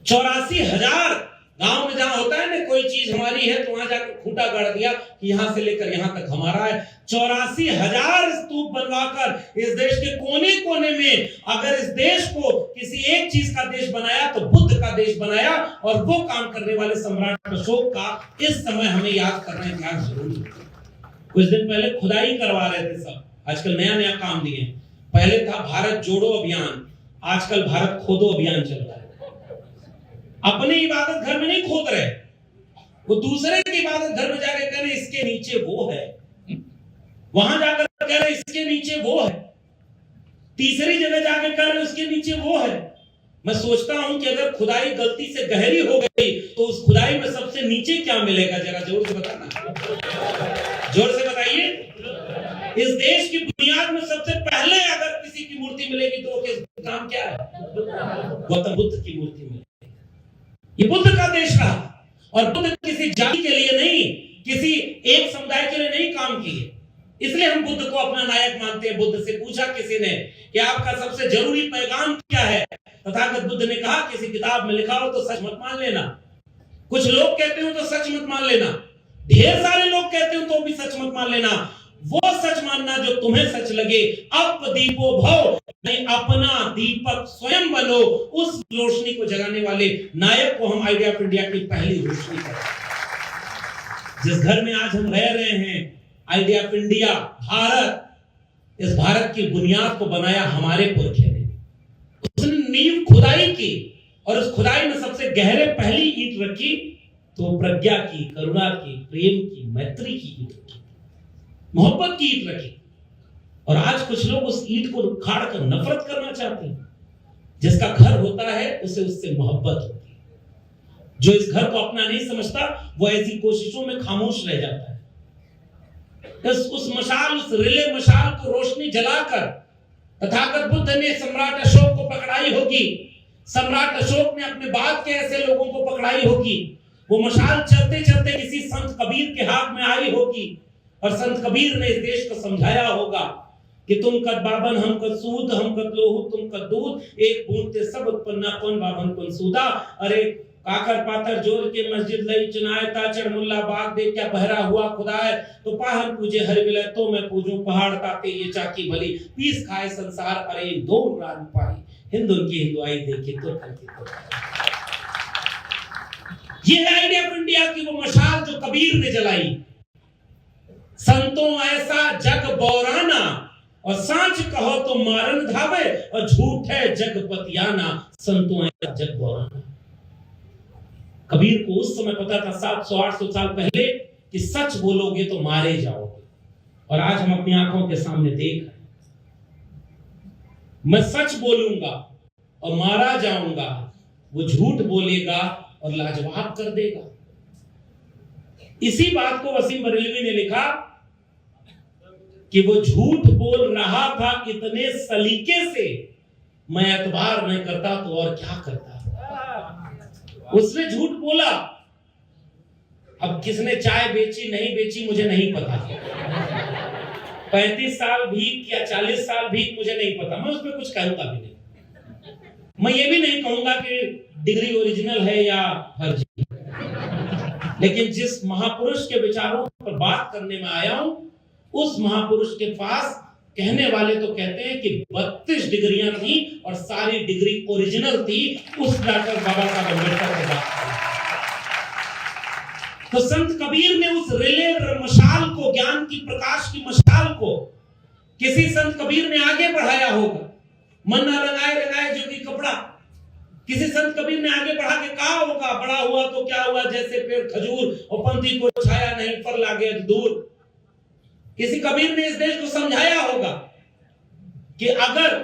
84,000 गांव में जहां होता है ना, कोई चीज हमारी है तो वहां जाकर खूंटा गाड़ दिया कि यहां से लेकर यहां तक हमारा है। 84,000 स्तूप बनवाकर इस देश के कोने कोने में, अगर इस देश को किसी एक चीज का देश बनाया तो बुद्ध का देश बनाया। और वो काम करने वाले सम्राट अशोक का इस समय हमें याद करना इतिहास जरूरी है। कुछ दिन पहले खुदाई करवा रहे थे सब, आजकल नया नया काम दिए। पहले था भारत जोड़ो अभियान, आजकल भारत खोदो अभियान चल रहा है। अपनी इबादत घर में नहीं खोद रहे, वो दूसरे की इबादत घर में जाकर कह रहे इसके नीचे वो है, वहां जाकर कह रहे इसके नीचे वो है, तीसरी जगह जाकर कह रहे उसके नीचे वो है। मैं सोचता हूं कि अगर खुदाई गलती से गहरी हो गई तो उस खुदाई में सबसे नीचे क्या मिलेगा? जरा जोर से बताना, जोर से बताइए। इस देश की बुनियाद में सबसे पहले अगर किसी की मूर्ति मिलेगी तो उसका नाम क्या है? गौतम बुद्ध की मूर्ति मिलेगी। ये बुद्ध का देश रहा, और बुद्ध किसी जाति के लिए नहीं, किसी एक समुदाय के लिए नहीं काम किए। इसलिए हम बुद्ध को अपना नायक मानते हैं। बुद्ध से पूछा किसी ने कि आपका सबसे जरूरी पैगाम क्या है? तथागत बुद्ध ने कहा किसी किताब में लिखा हो तो सच मत मान लेना, कुछ लोग कहते हो तो सच मत मान लेना, ढेर सारे लोग कहते हो तो भी सच मत मान लेना। वो सच मानना जो तुम्हें सच लगे। अप दीपो भव, नहीं अपना दीपक स्वयं बनो। उस रोशनी को जगाने वाले नायक को हम आइडिया ऑफ इंडिया की पहली रोशनी करें। जिस घर में आज हम रह रहे हैं, आइडिया ऑफ इंडिया, भारत, इस भारत की बुनियाद को बनाया हमारे पुरखे ने। उसने नींव खुदाई की, और उस खुदाई में सबसे गहरे पहली ईंट रखी तो प्रज्ञा की, करुणा की, प्रेम की, मैत्री की ईंट रखी, मोहब्बत की ईंट रखी। और आज कुछ लोग उस ईंट को उखाड़ कर नफरत करना चाहते हैं। जिसका घर होता है उसे उससे मोहब्बत होती है। जो इस घर को अपना नहीं समझता वो ऐसी कोशिशों में खामोश रह जाता है। उस मशाल, उस रिले मशाल को रोशनी जलाकर तथागत बुद्ध ने सम्राट अशोक को पकड़ाई होगी। सम्राट अशोक ने अपने बाद के ऐसे लोगों को पकड़ाई होगी। वो मशाल चलते चलते किसी संत कबीर के हाथ में आई होगी, और संत कबीर ने इस देश को समझाया होगा कि तुम कद बाबन हम कद सूद, हम कद लोहू तुम कद दूध, एक बूंद ते सब उत्पन्ना कौन बाबन कौन सूदा। अरे काकर पाथर जोर के मस्जिद लई चुनाए ताचड़ मुल्ला बाग दे क्या बहरा हुआ खुदा है। तो पाहर पूजे हर मिले तो मैं पूजूं पहाड़ ताते ये चाकी भली, पीस खाए संसार अरे दो रान पाई, हिंदू की हिंदुआई देखी तो करती तो। ये है आइडिया ऑफ इंडिया की वो मशाल जो कबीर ने जलाई। संतों ऐसा जग बौराना, और सांच कहो तो मारन धावे, और झूठ है जग पतियाना। संतों ऐसा जग बौराना। कबीर को उस समय पता था 700-800 साल पहले कि सच बोलोगे तो मारे जाओगे, और आज हम अपनी आंखों के सामने देख रहे हैं। मैं सच बोलूंगा और मारा जाऊंगा, वो झूठ बोलेगा और लाजवाब कर देगा। इसी बात को वसीम बरेलवी ने लिखा कि वो झूठ बोल रहा था इतने सलीके से, मैं एतबार नहीं करता तो और क्या करता। उसने झूठ बोला। अब किसने चाय बेची नहीं बेची मुझे नहीं पता, 35 साल भीख या 40 साल भीख मुझे नहीं पता, मैं उस पर कुछ कहूंगा भी नहीं। मैं ये भी नहीं कहूंगा कि डिग्री ओरिजिनल है या फर्जी, लेकिन जिस महापुरुष के विचारों पर बात करने में आया हूं, उस महापुरुष के पास कहने वाले तो कहते हैं कि 32 डिग्रियां थी और सारी डिग्री ओरिजिनल थी। उस डॉक्टर बाबा साहब अम्बेडकर के बात तो संत कबीर ने उस रिले मशाल को, ज्ञान की प्रकाश की मशाल को किसी संत कबीर ने आगे बढ़ाया होगा। मन न रंगाए रंगाए जोगी कपड़ा, किसी संत कबीर ने आगे बढ़ा के कहा होगा, बड़ा हुआ तो क्या हुआ जैसे पेड़ खजूर, और पंथी को छाया नहीं पर लागे दूर। किसी कबीर ने इस देश को समझाया होगा कि अगर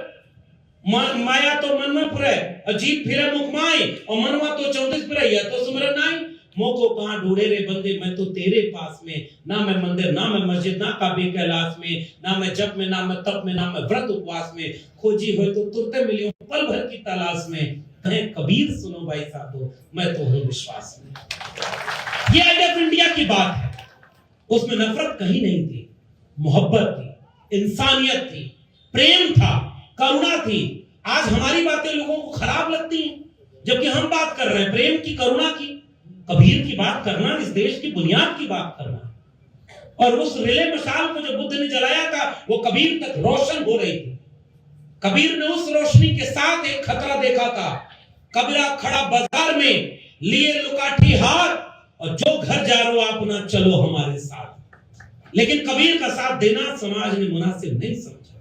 माया तो मन में पुरे, अजीब फिरे मुख माई, और मनवा तो 34 पुरे, यह तो सुमरन नाई। मोको कहां ढूंढे रे बंदे, मैं तो तेरे पास में, ना मैं मंदिर ना मैं मस्जिद ना काबे कैलाश में, ना मैं जप में ना मैं तप में, ना मैं व्रत उपवास में, खोजी हुए तो तुरते मिलियो पल भर की तलाश में, कहें कबीर सुनो भाई साधो, मैं तो हूं विश्वास में। ये आइडिया ऑफ इंडिया की बात है, उसमें नफरत कहीं नहीं थी, मोहब्बत थी, इंसानियत थी, प्रेम था, करुणा थी। आज हमारी बातें लोगों को खराब लगती हैं, जबकि हम बात कर रहे हैं प्रेम की, करुणा की, कबीर की बात करना, इस देश की बुनियाद की बात करना। और उस रिले मशाल को जो बुद्ध ने जलाया था वो कबीर तक रोशन हो रही थी। कबीर ने उस रोशनी के साथ एक खतरा देखा था। कबीरा खड़ा बाजार में लिए लुकाठी हार, और जो घर जा रहे हो आप ना चलो हमारे साथ। लेकिन कबीर का साथ देना समाज ने मुनासिब नहीं समझा।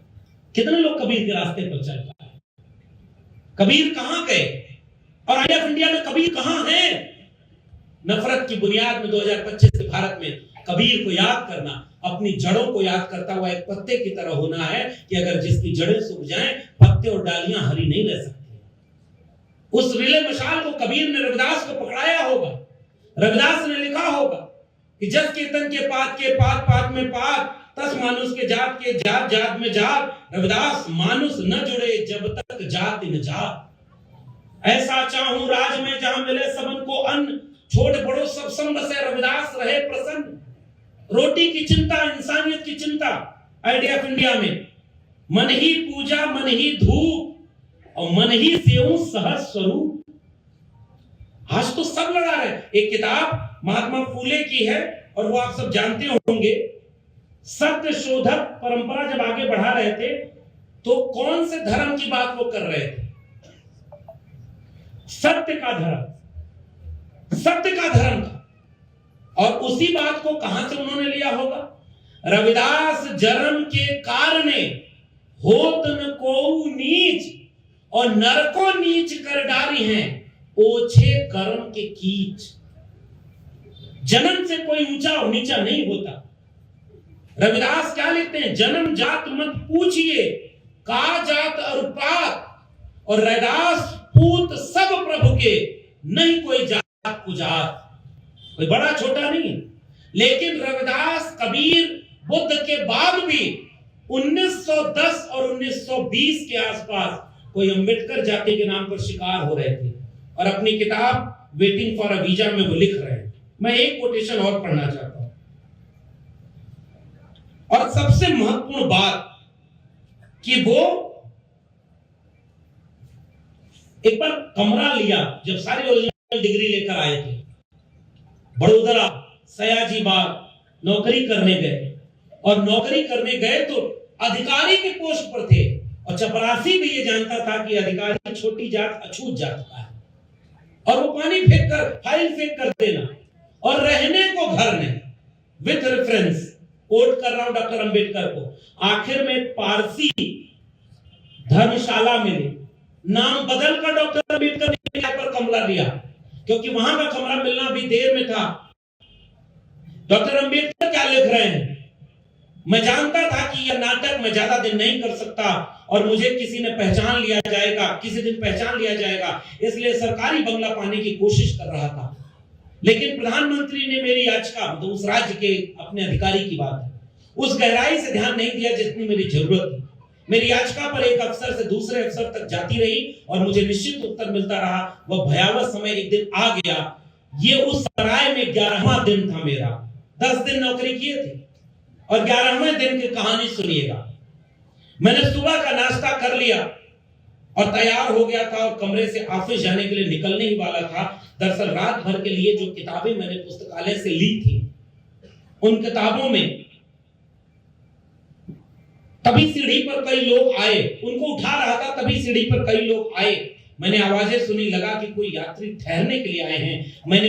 कितने लोग कबीर के रास्ते पर चल रहे हैं? कबीर कहां गए? और आइडिया ऑफ इंडिया में कबीर कहां है? नफरत की बुनियाद में 2025 के भारत में कबीर को याद करना, अपनी जड़ों को याद करता हुआ एक पत्ते की तरह होना है कि अगर जिसकी जड़ें सूख जाएं, पत्ते और डालियां हरी नहीं रह सकती। उस रिले मशाल को कबीर ने रविदास को पकड़ाया होगा। रविदास ने लिखा होगा कि जस कीर्तन के पात पात में पात, तस मानुष के जात जात में जात, रविदास मानुष न जुड़े जब तक जात न जात। ऐसा चाहूं राज में जहां मिले सबन को अन्न, छोट बड़ो सब संग से रविदास रहे प्रसन्न। रोटी की चिंता, इंसानियत की चिंता आइडिया ऑफ इंडिया में, मन ही पूजा मन ही धूप और मन ही सेऊ सहज स्वरूप। आज तो सब लड़ा रहे। एक किताब महात्मा फूले की है और वो आप सब जानते होंगे। सत्य शोधक परंपरा जब आगे बढ़ा रहे थे तो कौन से धर्म की बात वो कर रहे थे? सत्य का धर्म, सत्य का धर्म का। और उसी बात को कहां से उन्होंने लिया होगा? रविदास जन्म के कारणे होत न को नीच, और नर को नीच कर डारी हैं ओछे कर्म के कीच। जन्म से कोई ऊंचा और नीचा नहीं होता। रविदास क्या लिखते हैं? जन्म जात मत पूछिए, का जात और पात, और रविदास पूत सब प्रभु के, नहीं कोई जात पुजात। कोई बड़ा छोटा नहीं। लेकिन रविदास, कबीर, बुद्ध के बाद भी 1910 और 1920 के आसपास कोई अंबेडकर जाति के नाम पर शिकार हो रहे थे और अपनी किताब वेटिंग फॉर अ वीजा में वो लिख रहे हैं। मैं एक कोटेशन और पढ़ना चाहता हूं। और सबसे महत्वपूर्ण बात कि वो एक बार कमरा लिया जब सारी ओरिजिनल डिग्री लेकर आए थे, बड़ोदरा सयाजी बाग नौकरी करने गए। और नौकरी करने गए तो अधिकारी के पोस्ट पर थे, और चपरासी भी ये जानता था कि अधिकारी छोटी जात अछूत जात का है, और वो पानी फेंक कर, फाइल फेंक कर देना, और रहने को घर नहीं। विद रेफरेंस कोट कर रहा हूं डॉक्टर अंबेडकर को। आखिर में पारसी धर्मशाला मिले, नाम बदल कर डॉक्टर अंबेडकर ने यहाँ पर कमरा लिया, क्योंकि वहां का कमरा मिलना भी देर में था। डॉक्टर अंबेडकर क्या लिख रहे हैं? मैं जानता था कि यह नाटक मैं ज्यादा दिन नहीं कर सकता और मुझे किसी ने पहचान लिया जाएगा, किसी दिन पहचान लिया जाएगा, इसलिए सरकारी बंगला पाने की कोशिश कर रहा था। लेकिन प्रधानमंत्री ने मेरी याचिका, तो उस राज्य के अपने अधिकारी की बात है, उस गहराई से ध्यान नहीं दिया जितनी मेरी जरूरत थी। मेरी याचिका पर एक अफसर से दूसरे अफसर तक जाती रही और मुझे निश्चित उत्तर मिलता रहा। वह भयावह समय एक दिन आ गया। ये उस सराय में 11वां दिन था मेरा। 10 दिन नौकरी किए थे और 11वें दिन की कहानी सुनिएगा। मैंने सुबह का नाश्ता कर लिया और तैयार हो गया था और कमरे से ऑफिस जाने के लिए निकलने ही वाला था। दरअसल रात भर के लिए जो किताबें मैंने पुस्तकालय से ली थी, उन किताबों में तभी सीढ़ी पर कई लोग आए, उनको उठा रहा था, तभी सीढ़ी पर कई लोग आए। मैंने आवाजें सुनी, लगा कि कोई यात्री ठहरने के लिए आए हैं। मैंने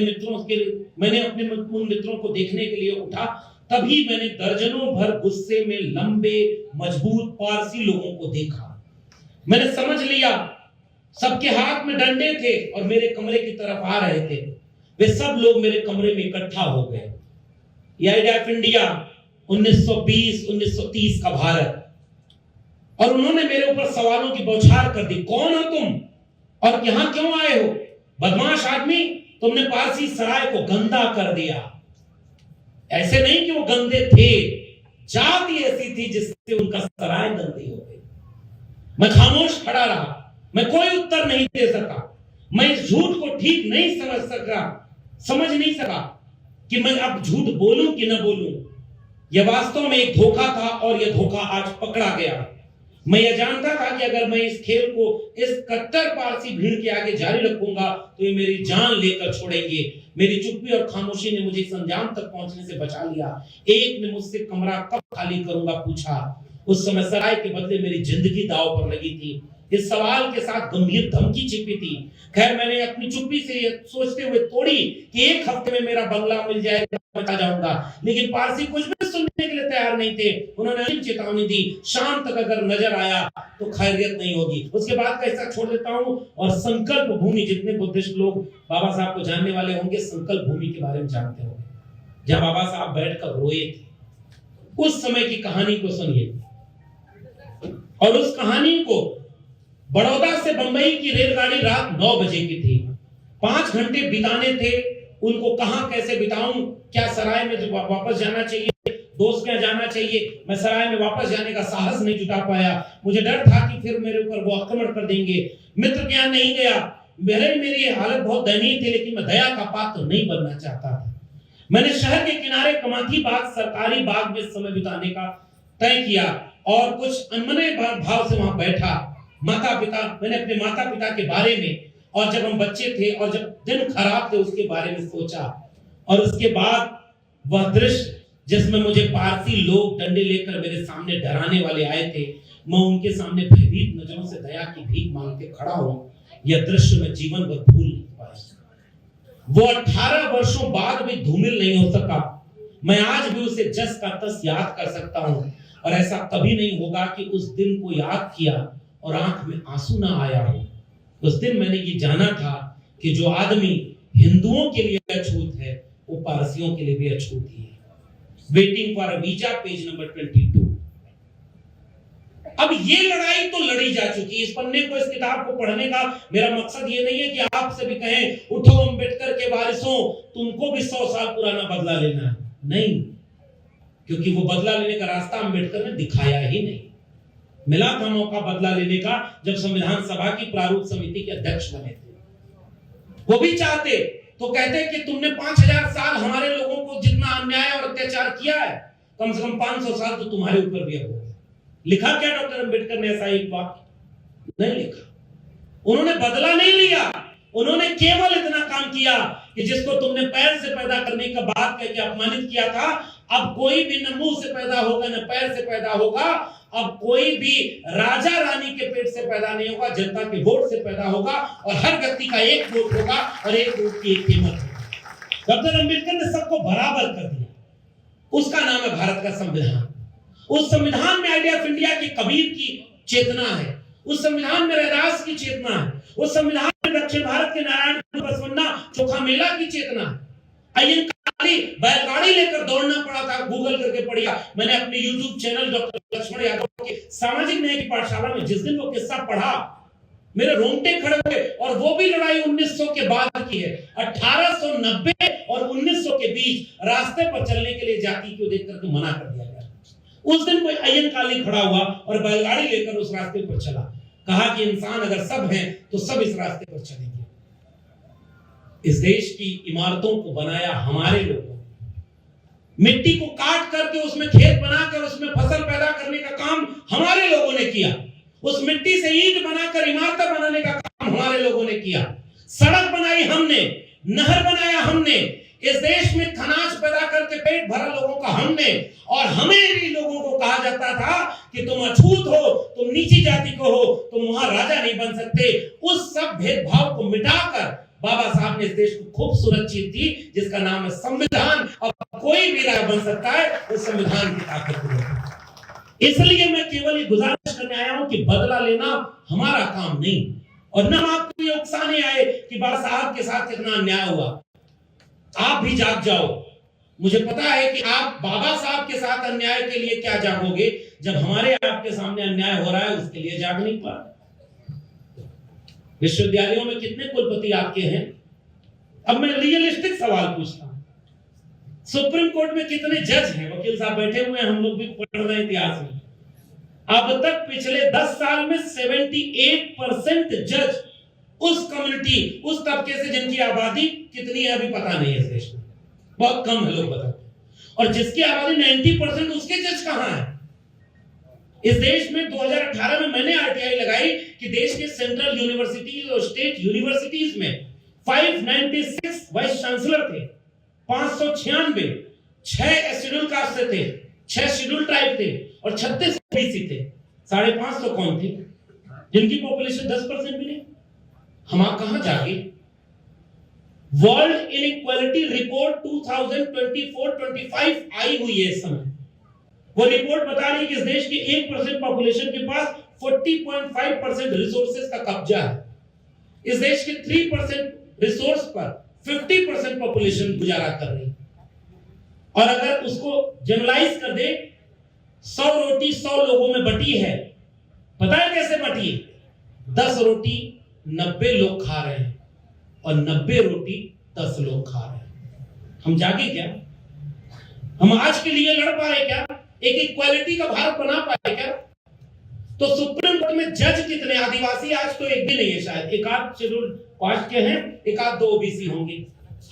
अपने उन मित्रों को देखने के लिए उठा, तभी मैंने दर्जनों भर गुस्से में लंबे मजबूत पारसी लोगों को देखा। मैंने समझ लिया सबके हाथ में डंडे थे और मेरे कमरे की तरफ आ रहे थे। वे सब लोग मेरे कमरे में इकट्ठा हो गए। ये आइडिया ऑफ इंडिया 1920-1930 का भारत। और उन्होंने मेरे ऊपर सवालों की बौछार कर दी। कौन हो तुम और यहां क्यों आए हो? बदमाश आदमी, तुमने पारसी सराय को गंदा कर दिया। ऐसे नहीं कि वो गंदे थे, जाति ऐसी थी जिससे उनका सराय गंदी हो गई। मैं खामोश खड़ा रहा, मैं कोई उत्तर नहीं दे सका। मैं इस झूठ को ठीक नहीं समझ नहीं सका कि मैं अब झूठ बोलूं कि न बोलूं। यह वास्तव में एक धोखा था और यह धोखा आज पकड़ा गया। मैं यह जानता था कि अगर मैं इस खेल को इस कट्टर पारसी भीड़ के आगे जारी रखूंगा तो ये मेरी जान लेकर छोड़ेंगे। मेरी चुप्पी और खामोशी ने मुझे इस अंजाम तक पहुंचने से बचा लिया। एक ने मुझसे कमरा कब खाली करूंगा पूछा। उस समय सराय के बदले मेरी जिंदगी दांव पर लगी थी। इस सवाल के साथ गंभीर धमकी छिपी थी। खैर, मैंने अपनी चुप्पी से यह सोचते हुए तोड़ी कि एक हफ्ते में मेरा बंगला मिल जाएगा, बचा जाऊंगा। लेकिन पारसी कुछ भी सुनने के लिए तैयार नहीं थे। उन्होंने चेतावनी दी, शाम तक अगर नजर आया तो खैरियत नहीं होगी। उसके बाद कैसा छोड़ देता हूं। और संकल्प भूमि, जितने बुद्धिस्ट लोग बाबा साहब को जानने वाले होंगे, संकल्प भूमि के बारे में जानते होंगे, जहां बाबा साहब बैठकर रोए थे। उस समय की कहानी को सुनिए। और उस कहानी को बड़ौदा से बंबई की रेलगाड़ी रात 9 बजे की थी। 5 घंटे बिताने थे। उनको कहां कैसे बिताऊं? क्या सराय में वापस जाना चाहिए? दोस्त क्या जाना चाहिए? मैं सराय में वापस जाने का साहस नहीं जुटा पाया। मुझे डर था कि फिर मेरे ऊपर वो आक्रमण कर देंगे। मित्र क्या नहीं गया। मेरी हालत बहुत दयनीय थी, लेकिन मैं दया का पात्र नहीं बनना चाहता था। मैंने शहर के किनारे कमाथी बाग, सरकारी बाग में समय बिताने का तय किया और कुछ अनमने भाव से वहां बैठा। मैंने अपने माता पिता के बारे में, और जब हम बच्चे थे और जब दिन खराब थे, उसके बारे में सोचा। और उसके बाद वह दृश्य जिसमें मुझे पारसी लोग डंडे लेकर मेरे सामने डराने वाले आए थे, मैं उनके सामने भयभीत नजरों से दया की भीख मांगते खड़ा हूं। यह दृश्य मैं जीवन भर भूल नहीं पाया। वो 18 वर्षों बाद भी धूमिल नहीं हो सका। मैं आज भी उसे जस का तस याद कर सकता हूं। और ऐसा कभी नहीं होगा कि उस दिन को याद किया और आंख में आंसू ना आया हो। उस दिन मैंने ये जाना था कि जो आदमी हिंदुओं के लिए अछूत है, वो पारसियों के लिए भी अछूत ही है। Waiting for a visa, page number 22। अब ये लड़ाई तो लड़ी जा चुकी। इस पन्ने को, इस किताब को पढ़ने का मेरा मकसद ये नहीं है कि आपसे भी कहें, उठो अंबेडकर के वारिसों, तुमको भी 100 साल पुराना बदला लेना है। नहीं, क्योंकि वो बदला लेने का रास्ता अंबेडकर ने दिखाया ही नहीं। मिला था मौका बदला लेने का जब संविधान सभा की प्रारूप समिति के अध्यक्ष बने थे। वो भी चाहते तो कहते कि तुमने 5000 साल हमारे लोगों को जितना अन्याय और अत्याचार किया है, कम से कम 500 साल तो तुम्हारे ऊपर भी हो। लिखा क्या डॉक्टर अंबेडकर ने ऐसा एक वाक्य? नहीं लिखा। उन्होंने बदला नहीं लिया। उन्होंने केवल इतना काम किया कि जिसको तुमने पैर से पैदा करने का बात कह के अपमानित किया था, अब कोई भी न मुंह से पैदा होगा न पैर से पैदा होगा। अब कोई भी राजा रानी के पेट से पैदा नहीं होगा, जनता के वोट से पैदा होगा। और हर व्यक्ति का एक वोट होगा और एक वोट की एक कीमत होगी। डॉक्टर अंबेडकर ने सबको बराबर कर दिया। उसका नाम है भारत का संविधान। उस संविधान में आइडिया ऑफ इंडिया की कबीर की चेतना है। उस संविधान में रैदास की चेतना है। उस संविधान में दक्षिण भारत के नारायण बसवन्ना चोखा मेला की चेतना है। बैलगाड़ी लेकर दौड़ना पड़ा था। गूगल करके पढ़िया। मैंने अपने YouTube channel doctor Laxman Yadav के सामाजिक न्याय की पाठशाला में जिस दिन वो किस्सा पढ़ा, मेरे रोंगटे खड़े हुए। और वो भी लड़ाई 1900 के बाद की है। 1890 और 1900 के बीच रास्ते पर चलने के लिए जाति को देख करके मना कर दिया गया। उस दिन कोई अय्यन काली खड़ा हुआ और बैलगाड़ी लेकर उस रास्ते पर चला, कहा कि इंसान अगर सब हैं तो सब इस रास्ते पर चलेंगे। इस देश की इमारतों को बनाया हमारे लोगों, मिट्टी को काट करके उसमें खेत बनाकर उसमें फसल पैदा करने का काम हमारे लोगों ने किया, उस मिट्टी से ईंट बनाकर इमारतें बनाने का काम हमारे लोगों ने किया, सड़क बनाई हमने, नहर बनाया हमने, इस देश में अनाज पैदा करके पेट भरा लोगों का हमने। और हमें भी लोगों को कहा जाता था कि तुम अछूत हो, तुम नीची जाति को हो, तुम वहां राजा नहीं बन सकते। उस सब भेदभाव को मिटाकर बाबा साहब ने इस देश को खूबसूरत चीज दी जिसका नाम है संविधान। और कोई भी राजा बन सकता है उस संविधान की ताकत को। इसलिए मैं केवल ये गुजारिश करने आया हूं कि बदला लेना हमारा काम नहीं, और न आपको ये उकसाने आए कि बाबा साहब के साथ कितना अन्याय हुआ। आप भी जाग जाओ। मुझे पता है कि आप बाबा साहब के साथ अन्याय के लिए क्या जागोगे, जब हमारे आपके सामने अन्याय हो रहा है उसके लिए जाग नहीं पा रहे। विश्वविद्यालयों में कितने कुलपति आपके हैं? अब मैं रियलिस्टिक सवाल पूछता हूं, सुप्रीम कोर्ट में कितने जज हैं? वकील साहब बैठे हुए हैं, हम लोग भी पढ़ रहे हैं इतिहास में। अब तक पिछले 10 साल में 78% जज उस कम्युनिटी, उस तबके से जिनकी आबादी कितनी है अभी पता नहीं है इस देश में, बहुत कम है, लोग बताते हैं। और जिसकी आबादी 90%, उसके जज कहां है? इस देश में 2018 में मैंने आरटीआई लगाई कि देश के सेंट्रल यूनिवर्सिटीज और स्टेट यूनिवर्सिटीज में 596 वाइस चांसलर थे, 596, 6 शेड्यूल कास्ट से थे, 6 शेड्यूल ट्राइब थे और 36 ओबीसी थे। 550 कौन थे जिनकी पॉपुलेशन 10% भी नहीं? हम आप कहां जागे? वर्ल्ड इनइक्वालिटी रिपोर्ट 2024-25 आई हुई है इस समय। वो रिपोर्ट बता रही है कि इस देश की 1% पॉपुलेशन के पास 40.5% रिसोर्सेज का कब्जा है। इस देश के 3% रिसोर्स पर 50% पॉपुलेशन गुजारा कर रही है। और अगर उसको जनरलाइज कर दे, 100 रोटी 100 लोगों में बटी है। पता है कैसे बटी है? 10 रोटी 90 लोग खा रहे हैं और 90 रोटी 10 लोग खा रहे हैं। हम जागे क्या? हम आज के लिए लड़ पाए क्या? एक इक्वालिटी का भारत बना पाए क्या? तो सुप्रीम कोर्ट में जज कितने? आदिवासी आज तो एक भी नहीं है, शायद एक आध शेड्यूल कास्ट के हैं, एक आध 2 ओबीसी होंगे।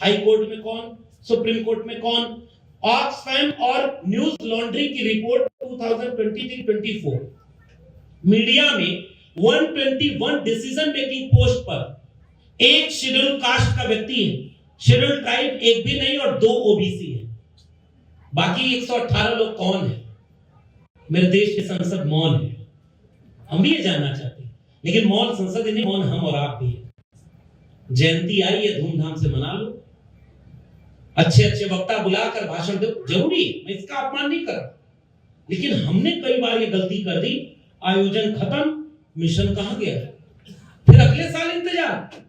हाई कोर्ट में कौन? सुप्रीम कोर्ट में कौन? ऑक्सफैम और न्यूज लॉन्ड्री की रिपोर्ट 2023-24 मीडिया में 121 डिसीजन मेकिंग पोस्ट पर एक शेड्यूल कास्ट का व्यक्ति है, शेड्यूल ट्राइब एक भी नहीं और 2 ओबीसी है। बाकी 118 लोग कौन है? मेरे देश की संसद मौन है। हम भी ये जानना चाहते हैं, लेकिन मौन संसद नहीं, मौन हम और आप भी है। जयंती आई है, धूमधाम से मना लो, अच्छे अच्छे वक्ता बुलाकर भाषण दो, जरूरी है, मैं इसका अपमान नहीं कर रहा। लेकिन हमने कई बार ये गलती कर दी, आयोजन खत्म, मिशन कहां गया? फिर अगले साल इंतजार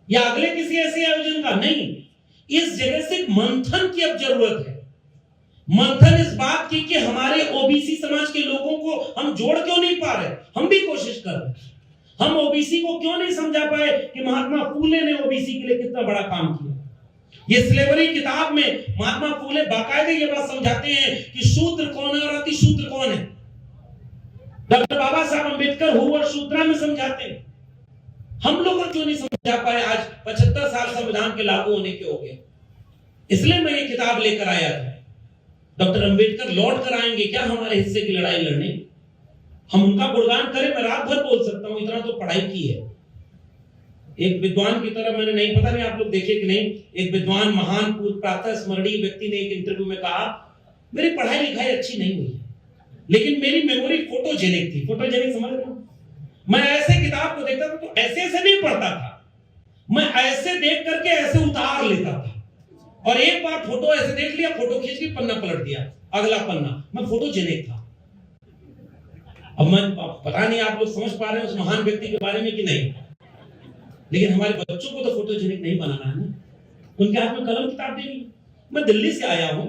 या अगले किसी ऐसे आयोजन का नहीं। इस जगह से मंथन की अब जरूरत है। मंथन इस बात की कि हमारे ओबीसी समाज के लोगों को हम जोड़ क्यों नहीं पा रहे? हम भी कोशिश कर रहे हैं। हम ओबीसी को क्यों नहीं समझा पाए कि महात्मा फूले ने ओबीसी के लिए कितना बड़ा काम किया। ये स्लेवरी किताब में महात्मा फूले बाकायदे ये बात समझाते हैं कि शूद्र कौन है और अति शूद्र कौन है। डॉक्टर बाबा साहब अंबेडकर हु और शूद्रा में समझाते हैं। हम लोग क्यों नहीं समझा पाए? आज 75 साल संविधान के लागू होने के हो गए। इसलिए मैं ये किताब लेकर आया था। डॉक्टर अंबेडकर लौट कर आएंगे क्या हमारे हिस्से की लड़ाई लड़ने? हम उनका गुणगान करें, मैं रात भर बोल सकता हूं, इतना तो पढ़ाई की है। एक विद्वान की तरह मैंने, नहीं पता नहीं आप लोग देखे कि नहीं, एक विद्वान महान प्रातः स्मरणीय व्यक्ति ने एक इंटरव्यू में कहा, मेरी पढ़ाई लिखाई अच्छी नहीं हुई लेकिन मेरी मेमोरी फोटोजेनिक थी। फोटोजेनिक समझ रहे हो? मैं ऐसे किताब को देखता था तो ऐसे नहीं पढ़ता था, मैं ऐसे देख करके ऐसे उतार लेता था। और एक बार फोटो ऐसे देख लिया, फोटो खींच के पन्ना पलट दिया, अगला पन्ना। मैं फोटोजेनिक था। अब मैं पता नहीं आप लोग समझ पा रहे हैं उस महान व्यक्ति के बारे में कि नहीं, लेकिन हमारे बच्चों को तो फोटोजेनिक नहीं बनाना है ना। उनके हाथ में कलम किताब देनी। मैं दिल्ली से आया हूं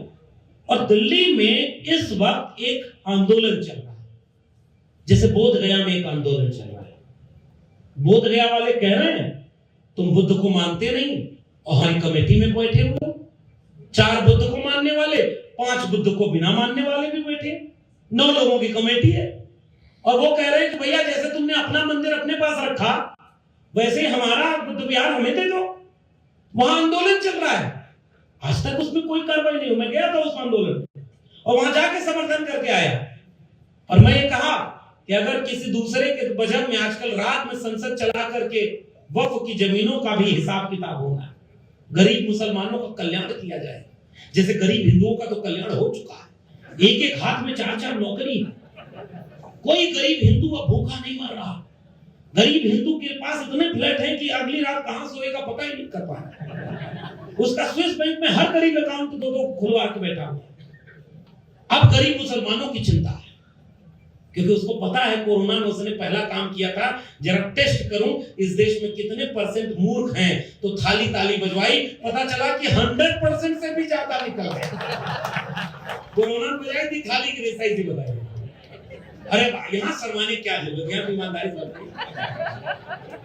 और दिल्ली में इस वक्त एक आंदोलन चल रहा है, जैसे बोध गया में एक आंदोलन चल रहा है। बोध गया वाले कह रहे हैं तुम बुद्ध को मानते नहीं और हमारी कमेटी में बैठे हुए, 4 बुद्ध को मानने वाले, 5 बुद्ध को बिना मानने वाले भी बैठे। 9 लोगों की कमेटी है और वो कह रहे हैं कि भैया जैसे तुमने अपना मंदिर अपने पास रखा वैसे ही हमारा बुद्ध विहार हमें दे दो। वहां आंदोलन चल रहा है, आज तक उसमें कोई कार्रवाई नहीं हुई। मैं गया था उस आंदोलन और वहां जाके समर्थन करके आया और मैं ये कहा कि अगर किसी दूसरे के वजह में आजकल रात में संसद चला करके वक्फ की जमीनों का भी हिसाब किताब होना, गरीब मुसलमानों का कल्याण किया जाए, जैसे गरीब हिंदुओं का तो कल्याण हो चुका है, एक एक हाथ में 4-4 नौकरी, कोई गरीब हिंदू अब भूखा नहीं मर रहा। गरीब हिंदू के पास इतने फ्लैट हैं कि अगली रात कहां सोएगा पता ही नहीं कर पा रहा। उसका स्विस बैंक में हर गरीब अकाउंट 2-2 खुलवा के बैठा हुआ। अब गरीब मुसलमानों की चिंता है क्योंकि उसको पता है कोरोना में उसने पहला काम किया था, जरा टेस्ट करूं इस देश में कितने % मूर्ख हैं, तो थाली ताली बजवाई, पता चला कि 100% से भी ज्यादा निकल गए। कोरोना बजाई थी, थाली की रिसाई थी बताई। अरे यहाँ शर्माने क्या जरूरत है, यहाँ ईमानदारी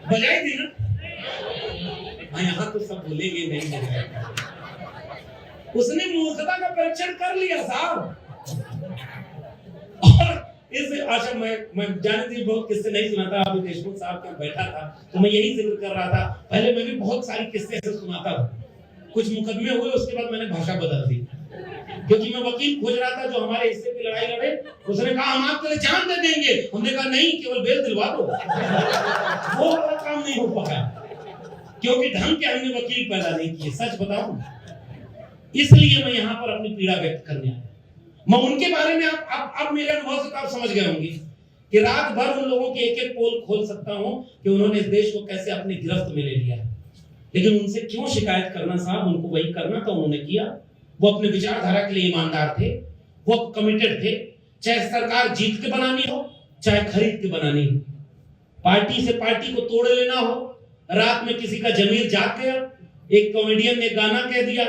बजाई थी ना। हाँ यहाँ तो सब बोलेंगे नहीं बजाई, उसने मूर्खता का परीक्षण कर लिया साहब। और इस आशा मैं जाने थी बहुत किस्से नहीं सुनाता, अभी देशमुख साहब के बैठा था तो मैं यही जिक्र कर रहा था। पहले मैं भी बहुत सारी किस्से ऐसे सुनाता था, कुछ मुकदमे हुए उसके बाद मैंने भाषा बदल दी क्योंकि मैं वकील खोज रहा था जो हमारे हिस्से की लड़ाई लड़े। उसने कहा हम आपके लिए जान दे देंगे, हमने कहा नहीं, केवल बेल दिलवा दो। वो काम नहीं हो पाया क्योंकि ढंग के हमने वकील पैदा नहीं किए, सच बताऊं। इसलिए मैं यहाँ पर अपनी पीड़ा व्यक्त करने आया। मैं उनके बारे में अब मेरे अनुभव से आप समझ गए होंगे कि रात भर उन लोगों के एक-एक पोल खोल सकता हूं कि उन्होंने इस देश को कैसे अपनी गिरफ्त में ले लिया, लेकिन उनसे क्यों शिकायत करना साहब, उनको वही करना था, उन्होंने किया। वो अपने विचारधारा के लिए ईमानदार थे, वो कमिटेड थे, चाहे सरकार जीत के बनानी हो चाहे खरीद के बनानी हो, पार्टी से पार्टी को तोड़ लेना हो। रात में किसी का जमीर जाग गया, एक कॉमेडियन ने गाना कह दिया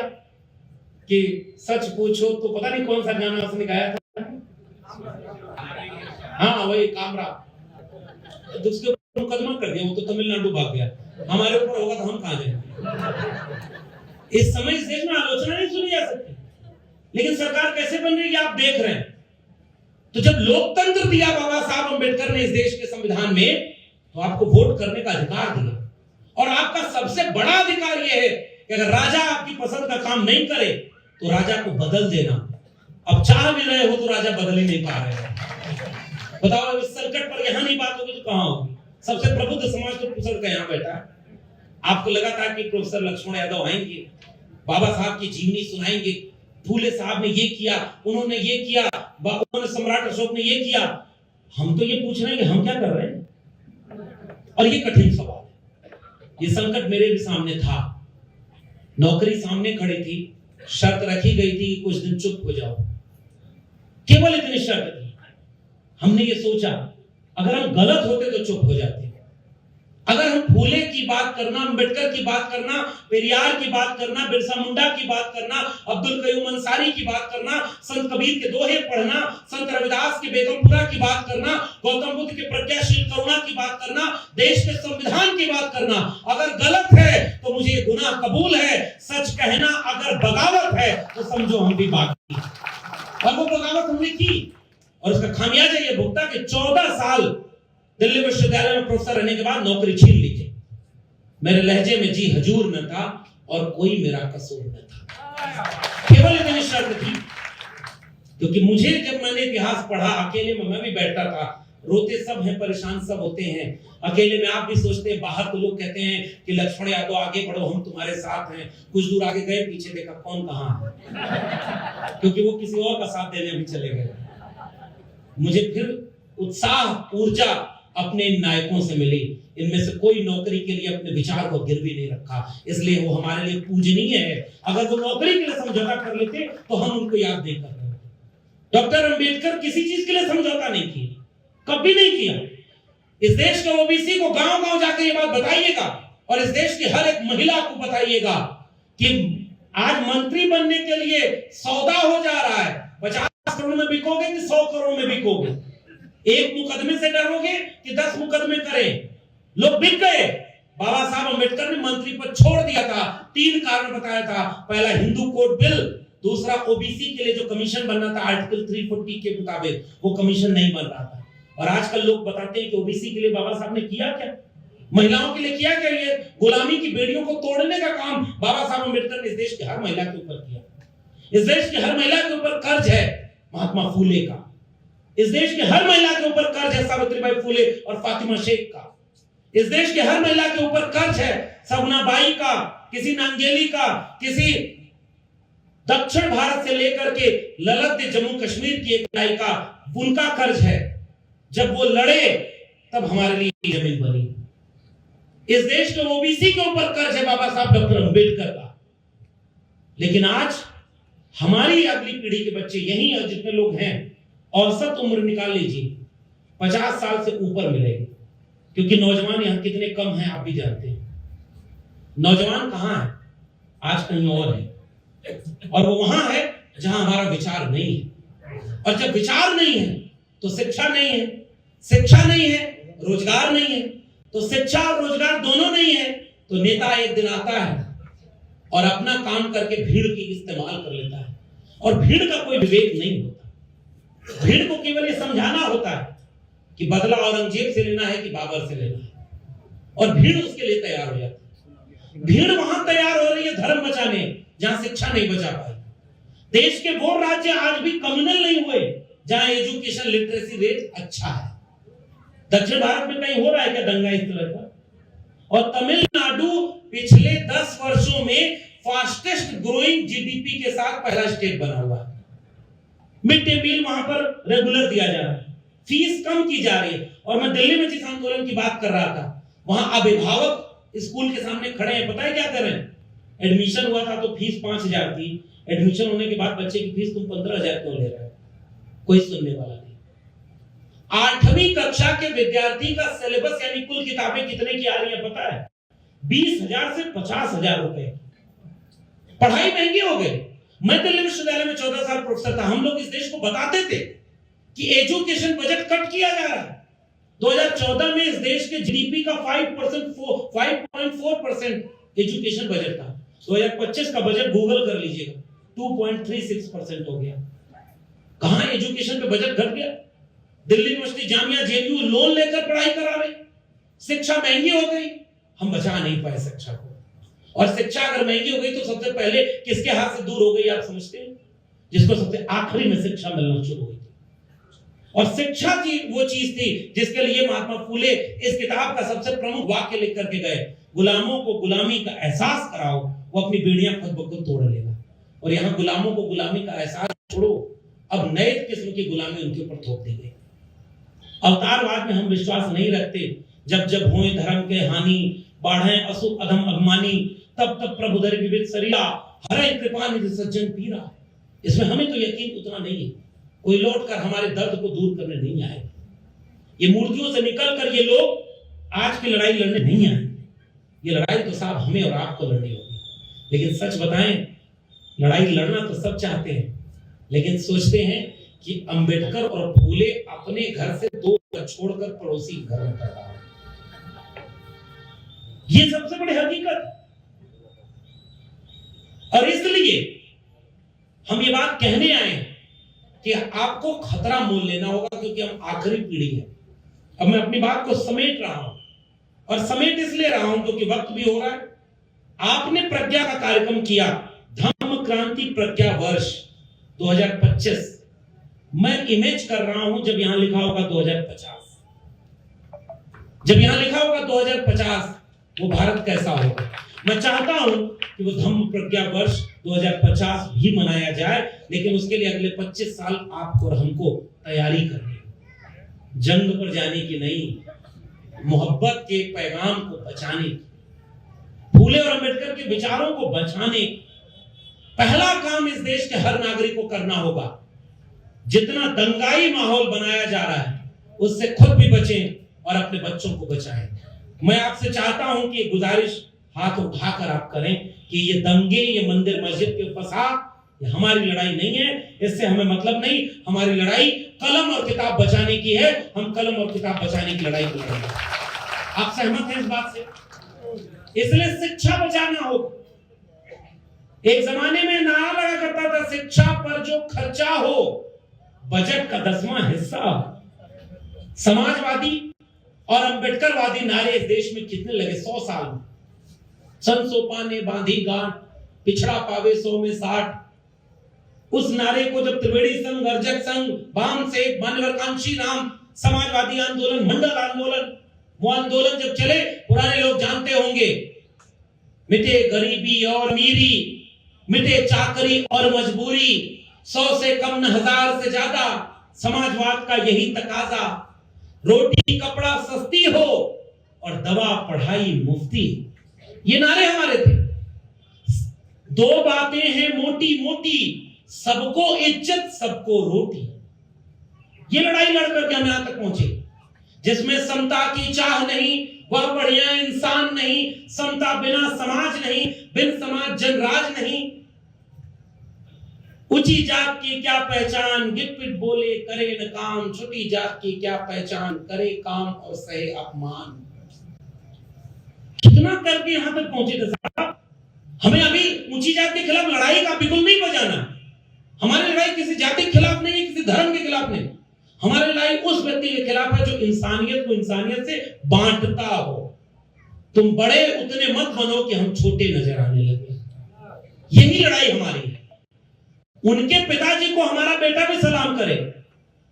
कि सच पूछो तो पता नहीं कौन सा गाना उसने गाया था, हाँ वही कामरा, तो उसके ऊपर मुकदमा कर दिया, वो तो तमिलनाडु भाग गया। हमारे ऊपर होगा तो हम कहां जाएंगे। इस समय इस देश में आलोचना नहीं सुनी जा सकती, लेकिन सरकार कैसे बन रही है आप देख रहे हैं। तो जब लोकतंत्र दिया बाबा साहब अम्बेडकर ने इस देश के संविधान में, तो आपको वोट करने का अधिकार दिया और आपका सबसे बड़ा अधिकार यह है कि अगर राजा आपकी पसंद का काम नहीं करे तो राजा को बदल देना। अब चाह भी रहे हो तो राजा बदल ही नहीं पा रहे। बताओ इस संकट पर यहां नहीं बात होगी तो कहां होगी। सबसे प्रबुद्ध समाज तो पुसद का यहां बैठा है। आपको लगा था कि प्रोफेसर लक्ष्मण यादव आएंगे, बाबा साहब की जीवनी सुनाएंगे, फूले साहब ने ये किया, उन्होंने ये किया, उन्होंने सम्राट अशोक ने ये किया। हम तो ये पूछ रहे हैं कि हम क्या कर रहे हैं। और ये कठिन सवाल है। ये संकट मेरे भी सामने था, नौकरी सामने खड़ी थी, शर्त रखी गई थी कि कुछ दिन चुप हो जाओ, केवल इतनी शर्त थी। हमने ये सोचा अगर हम गलत होते तो चुप हो जाते, अगर हम फूले की बात करना, अम्बेडकर की बात करना, पेरियार की बात करना, बिरसा मुंडा की बात करना, अब्दुल कयूम अंसारी की बात करना, संत कबीर के दोहे पढ़ना, संत रविदास के बेगमपुरा की बात करना, गौतम बुद्ध के प्रज्ञाशील करुणा की बात करना, देश के संविधान की बात करना, अगर गलत है तो मुझे ये गुनाह कबूल है। सच कहना अगर बगावत है तो समझो हम भी बागी। और वो बगावत हमने की और उसका खामियाजा ये भुगता कि 14 साल दिल्ली विश्वविद्यालय में प्रोफेसर रहने के बाद नौकरी छीन ली थी। मेरे लहजे में जी हजूर न था और कोई मेरा कसूर न था, केवल इतनी शर्त थी। क्योंकि मुझे जब मैंने इतिहास पढ़ा अकेले में, मैं भी बैठता था, रोते सब हैं, परेशान सब होते हैं, अकेले में आप भी सोचते हैं, बाहर तो लोग कहते हैं कि लक्ष्मण यादव आगे बढ़ो हम तुम्हारे साथ हैं, कुछ दूर आगे गए पीछे देखा कौन कहां है, क्योंकि वो किसी और का साथ देने भी चले गए। मुझे फिर उत्साह ऊर्जा अपने इन नायकों से मिली। इनमें से कोई नौकरी के लिए अपने विचार को गिरवी नहीं रखा, इसलिए वो हमारे लिए पूजनीय है। अगर वो नौकरी के लिए समझौता कर लेते तो हम उनको याद नहीं कर रहे। डॉक्टर अंबेडकर किसी चीज के लिए समझौता नहीं किया, कभी नहीं किया। इस देश के ओबीसी को गांव गांव जाकर ये बात बताइएगा और इस देश की हर एक महिला को बताइएगा कि आज मंत्री बनने के लिए सौदा हो जा रहा है। 50 करोड़ में बिकोगे कि 100 करोड़ में बिकोगे? एक मुकदमे से डरोगे कि 10 मुकदमे करें? लोग बिक गए। बाबा साहब अम्बेडकर ने मंत्री पद छोड़ दिया था, 3 कारण बताया था। पहला, हिंदू कोड बिल, दूसरा ओबीसी के लिए जो कमीशन बनना था आर्टिकल 340 के मुताबिक, वो कमीशन नहीं बन रहा था। और आजकल लोग बताते हैं कि ओबीसी के लिए बाबा साहब ने किया क्या, महिलाओं के लिए किया क्या? ये गुलामी की बेड़ियों को तोड़ने का काम बाबा साहब अम्बेडकर ने इस देश की हर महिला के ऊपर किया। इस देश की हर महिला के ऊपर कर्ज है महात्मा फूले का। इस देश की हर महिला के ऊपर कर्ज है सावित्रीबाई फूले और फातिमा शेख का। इस देश की हर महिला के ऊपर कर्ज है सगुना बाई का, किसी नांगेली का, किसी दक्षिण भारत से लेकर के ललित जम्मू कश्मीर की एक नायिका, उनका कर्ज है। जब वो लड़े तब हमारे लिए जमीन बनी। इस देश के ओबीसी के ऊपर कर्ज है बाबा साहब डॉक्टर अंबेडकर का। लेकिन आज हमारी अगली पीढ़ी के बच्चे यही और जितने लोग हैं, औसत उम्र निकाल लीजिए 50 साल से ऊपर मिलेगी, क्योंकि नौजवान यहां कितने कम हैं आप भी जानते हैं। नौजवान कहां है? आज कहीं और है, और वो वहां है जहां हमारा विचार नहीं है। और जब विचार नहीं है तो शिक्षा नहीं है, शिक्षा नहीं है रोजगार नहीं है, तो शिक्षा और रोजगार दोनों नहीं है तो नेता एक दिन आता है और अपना काम करके भीड़ की इस्तेमाल कर लेता है। और भीड़ का कोई विवेक नहीं होता। भीड़ को केवल ये समझाना होता है कि बदला औरंगजेब से लेना है कि बाबर से लेना है, और भीड़ उसके लिए तैयार हो जाती है। भीड़ वहां तैयार हो रही है धर्म बचाने जहां शिक्षा नहीं बचा पाई। देश के वो राज्य आज भी कम्युनल नहीं हुए जहां एजुकेशन लिटरेसी रेट अच्छा है। दक्षिण भारत में कहीं हो रहा है क्या दंगा इस तरह का? और तमिलनाडु पिछले 10 वर्षों में फास्टेस्ट ग्रोइंग जीडीपी के साथ पहला स्टेट बना हुआ है। मिड डे मील वहां पर रेगुलर दिया जा रहा है, फीस कम की जा रही है। और मैं दिल्ली में जिस आंदोलन की बात कर रहा था, वहां अभिभावक स्कूल के सामने खड़े हैं, पता है क्या कर रहे हैं? एडमिशन हुआ था तो फीस 5,000 थी, एडमिशन होने के बाद बच्चे की फीस तुम 15,000 क्यों ले रहे हो? कोई सुनने वाला नहीं। 8वीं कक्षा के विद्यार्थी का सिलेबस यानी कुल किताबें कितने की आ रही है पता है? 20,000 से 50,000 रुपए। पढ़ाई महंगी हो गई। मैं दिल्ली विश्वविद्यालय में 14 साल प्रोफेसर था। हम लोग इस देश को बताते थे कि एजुकेशन बजट कट किया जा रहा है। 2014 में इस देश के जीडीपी का 5.4% एजुकेशन बजट था। 2025 का बजट गूगल कर लीजिएगा, 2.36% हो गया। कहां एजुकेशन पे बजट घट गया? Delhi university, Jamia, JNU loan लेकर पढ़ाई करा रहे। शिक्षा महंगी हो गई, हम बचा नहीं पाए शिक्षा को। और शिक्षा अगर महंगी हो गई तो सबसे पहले किसके हाथ से दूर हो गई आप समझते हैं? जिसको सबसे आखिरी में शिक्षा मिलना शुरू हुई थी। और शिक्षा की वो चीज थी जिसके लिए महात्मा फूले इस किताब का सबसे प्रमुख वाक्य लिख करके गए, गुलामों को गुलामी का एहसास कराओ, वो अपनी बेड़ियां खुद ब खुद तोड़ लेगा। और यहाँ गुलामों को गुलामी का एहसास छोड़ो, अब नए किस्म की गुलामी उनके ऊपर थोप दी गई। अवतारवाद में हम विश्वास नहीं रखते। जब जब होए धर्म के हानि, बाढ़े असुर अधम अभिमानी, तब तब प्रभु धरि विविध सरिया, हरे कृपा निधि सज्जन पीरा। इसमें हमें तो यकीन उतना नहीं है, कोई लौट कर हमारे दर्द को दूर करने नहीं आए। ये मूर्तियों से निकल कर ये लोग आज की लड़ाई लड़ने नहीं आए। ये लड़ाई तो साहब हमें और आपको लड़नी होगी। लेकिन सच बताएं, लड़ाई लड़ना तो सब चाहते हैं, लेकिन सोचते हैं कि अंबेडकर और फूले अपने घर से 2 छोड़कर पड़ोसी घर में पैदा हुए। ये सबसे बड़ी हकीकत। और इसलिए हम ये बात कहने आए कि आपको खतरा मोल लेना होगा, क्योंकि हम आखिरी पीढ़ी है। अब मैं अपनी बात को समेट रहा हूं, और समेट इसलिए रहा हूं क्योंकि वक्त भी हो रहा है। आपने प्रज्ञा का कार्यक्रम किया, धम्म क्रांति प्रज्ञा वर्ष 2025। मैं इमेज कर रहा हूं जब यहां लिखा होगा 2050। जब यहां लिखा होगा 2050, वो भारत कैसा होगा। मैं चाहता हूं कि वो धम्म प्रज्ञा वर्ष 2050 भी मनाया जाए, लेकिन उसके लिए अगले 25 साल आपको और हमको तैयारी करनी है। जंग पर जाने की नहीं, मोहब्बत के पैगाम को बचाने, फूले और अंबेडकर के विचारों को बचाने पहला काम इस देश के हर नागरिक को करना होगा। जितना दंगाई माहौल बनाया जा रहा है उससे खुद भी बचें और अपने बच्चों को बचाएं। मैं आपसे चाहता हूं कि गुजारिश हाथ उठाकर आप करें कि ये दंगे, ये मंदिर मस्जिद के फसाद, ये हमारी लड़ाई नहीं है, इससे हमें मतलब नहीं। हमारी लड़ाई कलम और किताब बचाने की है। हम कलम और किताब बचाने की लड़ाई को लड़ेंगे। आप सहमत हैं इस बात से? इसलिए शिक्षा बचाना होगा। एक जमाने में नारा लगा करता था, शिक्षा पर जो खर्चा हो बजट का 10वां हिस्सा। समाजवादी और अंबेडकरवादी नारे इस देश में कितने लगे 100 साल में। सन सोपा ने बांधी गांठ, पिछड़ा पावे 100 में 60। उस नारे को जब त्रिवेणी संघ, अर्जक संघ, वाम से मानवकांक्षी राम, समाजवादी आंदोलन, मंडल आंदोलन, वो आंदोलन जब चले, पुराने लोग जानते होंगे, मिटे गरीबी और अमीरी, मिटे चाकरी और मजबूरी, 100 से कम न 1000 से ज्यादा, समाजवाद का यही तकाजा, रोटी कपड़ा सस्ती हो और दवा पढ़ाई मुफ्ती। ये नारे हमारे थे। 2 बातें हैं मोटी मोटी, सबको इज्जत सबको रोटी। ये लड़ाई लड़कर के हम यहां तक पहुंचे, जिसमें समता की चाह नहीं, वह बढ़िया इंसान नहीं। समता बिना समाज नहीं, बिन समाज जनराज नहीं। ऊंची जात की क्या पहचान, गिट पिट बोले करे न काम, छोटी जात की क्या पहचान, करे काम और सहे अपमान। कितना करके यहां तक पहुंचे थे साहब। हमें अभी ऊंची जात के खिलाफ लड़ाई का बिल्कुल नहीं बजाना। हमारी लड़ाई किसी जाति के खिलाफ नहीं है, किसी धर्म के खिलाफ नहीं। हमारी लड़ाई उस व्यक्ति के खिलाफ है जो इंसानियत को इंसानियत से बांटता हो। तुम बड़े उतने मत बनो कि हम छोटे नजर आने लगे। यही लड़ाई हमारी है। उनके पिताजी को हमारा बेटा भी सलाम करे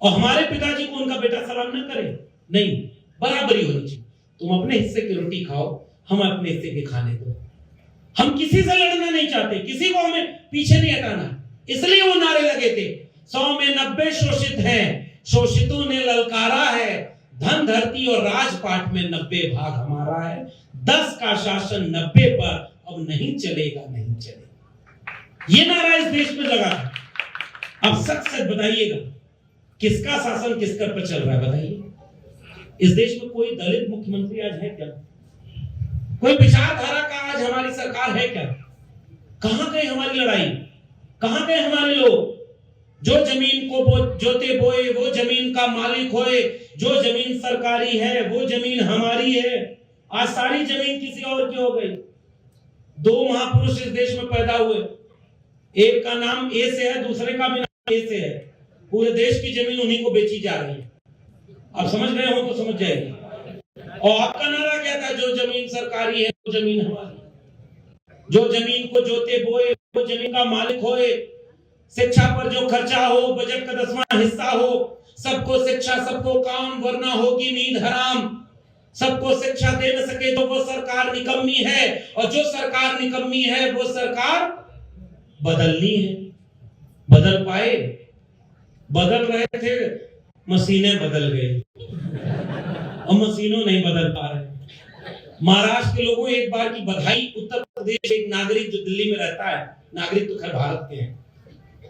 और हमारे पिताजी को उनका बेटा सलाम न करे, नहीं, बराबरी होनी चाहिए। तुम अपने हिस्से की रोटी खाओ, हम अपने हिस्से के खाने दो। हम किसी से लड़ना नहीं चाहते, किसी को हमें पीछे नहीं हटाना, इसलिए वो नारे लगे थे। 100 में 90 शोषित हैं, शोषितों ने ललकारा है, धन धरती और राजपाट में 90 भाग हमारा है। 10 का शासन 90 पर अब नहीं चलेगा, नहीं चलेगा। ये नारा इस देश में लगा था। अब सच सच बताइएगा, किसका शासन किस कर पर चल रहा है बताइए। इस देश में कोई दलित मुख्यमंत्री आज है क्या? कोई विचारधारा का आज हमारी सरकार है क्या? कहां गए हमारी लड़ाई, कहां गए हमारे लोग? जो जमीन को जोते बोए वो जमीन का मालिक होए, जो जमीन सरकारी है वो जमीन हमारी है। आज सारी जमीन किसी और की हो गई। 2 महापुरुष इस देश में पैदा हुए, एक का नाम ए से है, दूसरे का भी नाम ए से है। पूरे देश की जमीन उन्हीं को बेची जा रही है। आप समझ गए हो तो समझ जाएंगे। और आपका नारा क्या था? जो जमीन सरकारी है वो जमीन हमारी। जो जमीन को जोते बोए वो जमीन का मालिक होए, शिक्षा पर जो खर्चा हो बजट का 10वां हिस्सा हो, सबको शिक्षा सबको काम वरना होगी नींद हराम। सबको शिक्षा दे न सके तो वो सरकार निकम्मी है, और जो सरकार निकम्मी है वो सरकार बदलनी है। बदल पाए? बदल रहे थे, मशीनें बदल गई और मशीनों नहीं बदल पा रहे। महाराष्ट्र के लोगों एक बार की बधाई। उत्तर प्रदेश एक नागरिक जो दिल्ली में रहता है, नागरिक तो खैर भारत के हैं,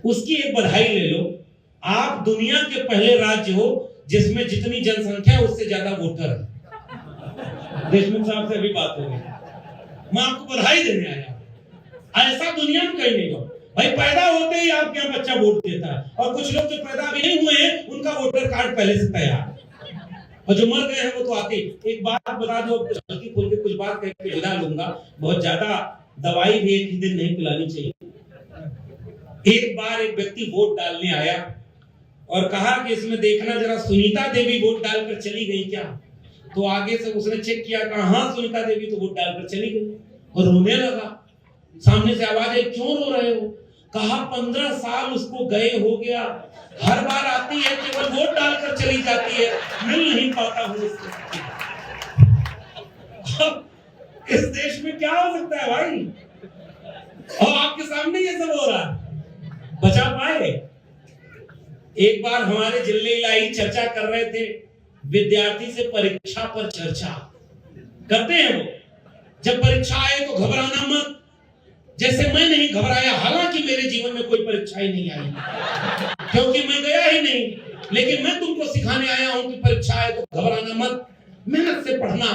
उसकी एक बधाई ले लो। आप दुनिया के पहले राज्य हो जिसमें जितनी जनसंख्या है उससे ज्यादा वोटर है। देशमुख साहब से अभी बात हो गई, मैं आपको बधाई देने आया। ऐसा दुनिया में कहीं नहीं हो भाई। पैदा होते ही आपके यहाँ बच्चा वोट देता है, और कुछ लोग जो पैदा भी नहीं हुए हैं उनका वोटर कार्ड पहले से तैयार, और जो मर गए हैं वो तो आते। एक बात बता दो, हल्की फुल्की कुछ बात कह के विदा लूंगा। बहुत ज्यादा दवाई भी एक ही दिन नहीं पिलानी चाहिए। एक बार एक व्यक्ति वोट डालने आया और कहा कि इसमें देखना जरा सुनीता देवी वोट डालकर चली गई क्या? तो आगे से उसने चेक किया, कहा हाँ सुनीता देवी तो वोट डालकर चली गई, और रोने लगा। सामने से आवाज आई, क्यों रो रहे हो? कहा 15 साल उसको गए हो गया, हर बार आती है केवल वोट डालकर चली जाती है, मिल नहीं पाता हूं उससे। इस देश में क्या हो सकता है भाई? और आपके सामने ये सब हो रहा है, बचा पाए? एक बार हमारे जिले इलाही चर्चा कर रहे थे, विद्यार्थी से परीक्षा पर चर्चा करते हैं वो। जब परीक्षा आए तो घबराना मत, जैसे मैं नहीं घबराया। हालांकि मेरे जीवन में कोई परीक्षा ही नहीं आई, क्योंकि मैं गया ही नहीं, लेकिन मैं तुमको सिखाने आया हूं कि परीक्षा आए तो घबराना मत, मेहनत से पढ़ना।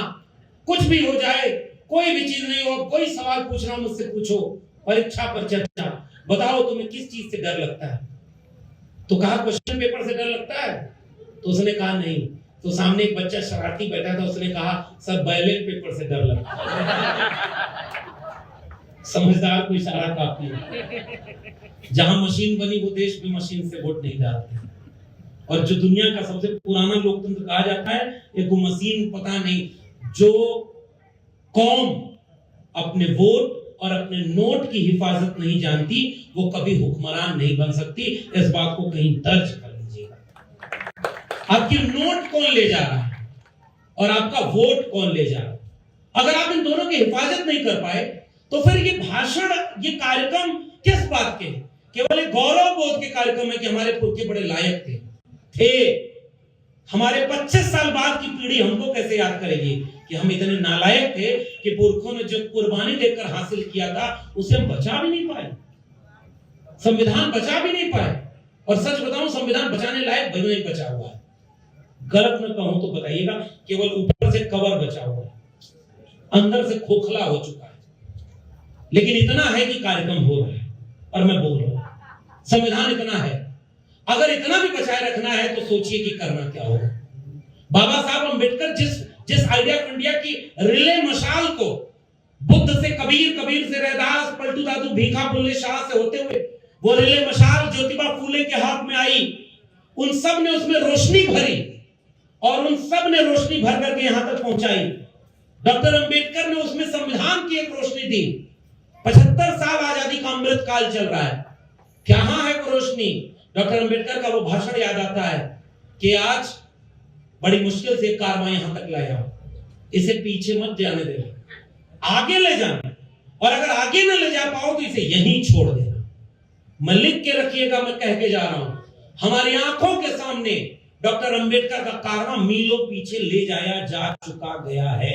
कुछ भी हो जाए, कोई भी चीज नहीं हो, कोई सवाल पूछना मुझसे पूछो। परीक्षा पर चर्चा, बताओ तुम्हें किस चीज से डर लगता है? तो कहा क्वेश्चन पेपर से डर लगता है। तो उसने कहा नहीं। तो सामने एक बच्चा शरारती बैठा था, उसने कहा सर बैलेट पेपर से डर लगता है। समझदार को इशारा काफी है। जहां मशीन बनी वो देश भी मशीन से वोट नहीं डालते। और जो दुनिया का सबसे पुराना लोकतंत्र कहा जाता है, एक वो मशीन पता नहीं, जो कौम अपने वोट और अपने नोट की हिफाजत नहीं जानती, वो कभी हुक्मरान नहीं बन सकती। इस बात को कहीं दर्ज कर लीजिएगा। आपकी नोट कौन ले जा रहा है और आपका वोट कौन ले जा रहा है। अगर आप इन दोनों की हिफाजत नहीं कर पाए तो फिर ये भाषण, ये कार्यक्रम किस बात के? केवल एक गौरव बोध के कार्यक्रम है कि हमारे पुरखे बड़े लायक थे। हमारे 25 साल बाद की पीढ़ी हमको कैसे याद करेगी कि हम इतने नालायक थे कि पुरखों ने जो कुर्बानी देकर हासिल किया था उसे हम बचा भी नहीं पाए, संविधान बचा भी नहीं पाए। और सच बताऊं, संविधान बचाने लायक भी नहीं बचा हुआ है। गलत न कहूं तो बताइएगा, केवल ऊपर से कवर बचा हुआ है, अंदर से खोखला हो चुका है। लेकिन इतना है कि कार्यक्रम हो रहा है और मैं बोल रहा हूं, संविधान इतना है। अगर इतना भी बचाए रखना है तो सोचिए कि करना क्या होगा। बाबा साहब अम्बेडकर जिस आइडिया ऑफ इंडिया की रिले मशाल को बुद्ध से कबीर, कबीर से रैदास, पलटू दादू, भीखा बुल्ले शाह से होते हुए वो रिले मशाल ज्योतिबा फूले के हाथ में आई, उन सब ने उसमें रोशनी भरी और उन सब ने रोशनी भर करके यहां तक पहुंचाई। डॉक्टर अंबेडकर ने उसमें संविधान की एक रोशनी दी। 75 साल आजादी का अमृत काल चल रहा है, कहां है वो रोशनी? डॉक्टर अंबेडकर का वो भाषण याद आता है कि आज बड़ी मुश्किल से कार्रवाई यहां तक लाया, इसे पीछे मत जाने देना, आगे ले जाना, और अगर आगे न ले जा पाओ तो इसे यहीं छोड़ देना। मैं लिख के रखिएगा, मैं कह के जा रहा हूं, हमारी आंखों के सामने डॉक्टर अंबेडकर का कारवां मीलों पीछे ले जाया जा चुका गया है।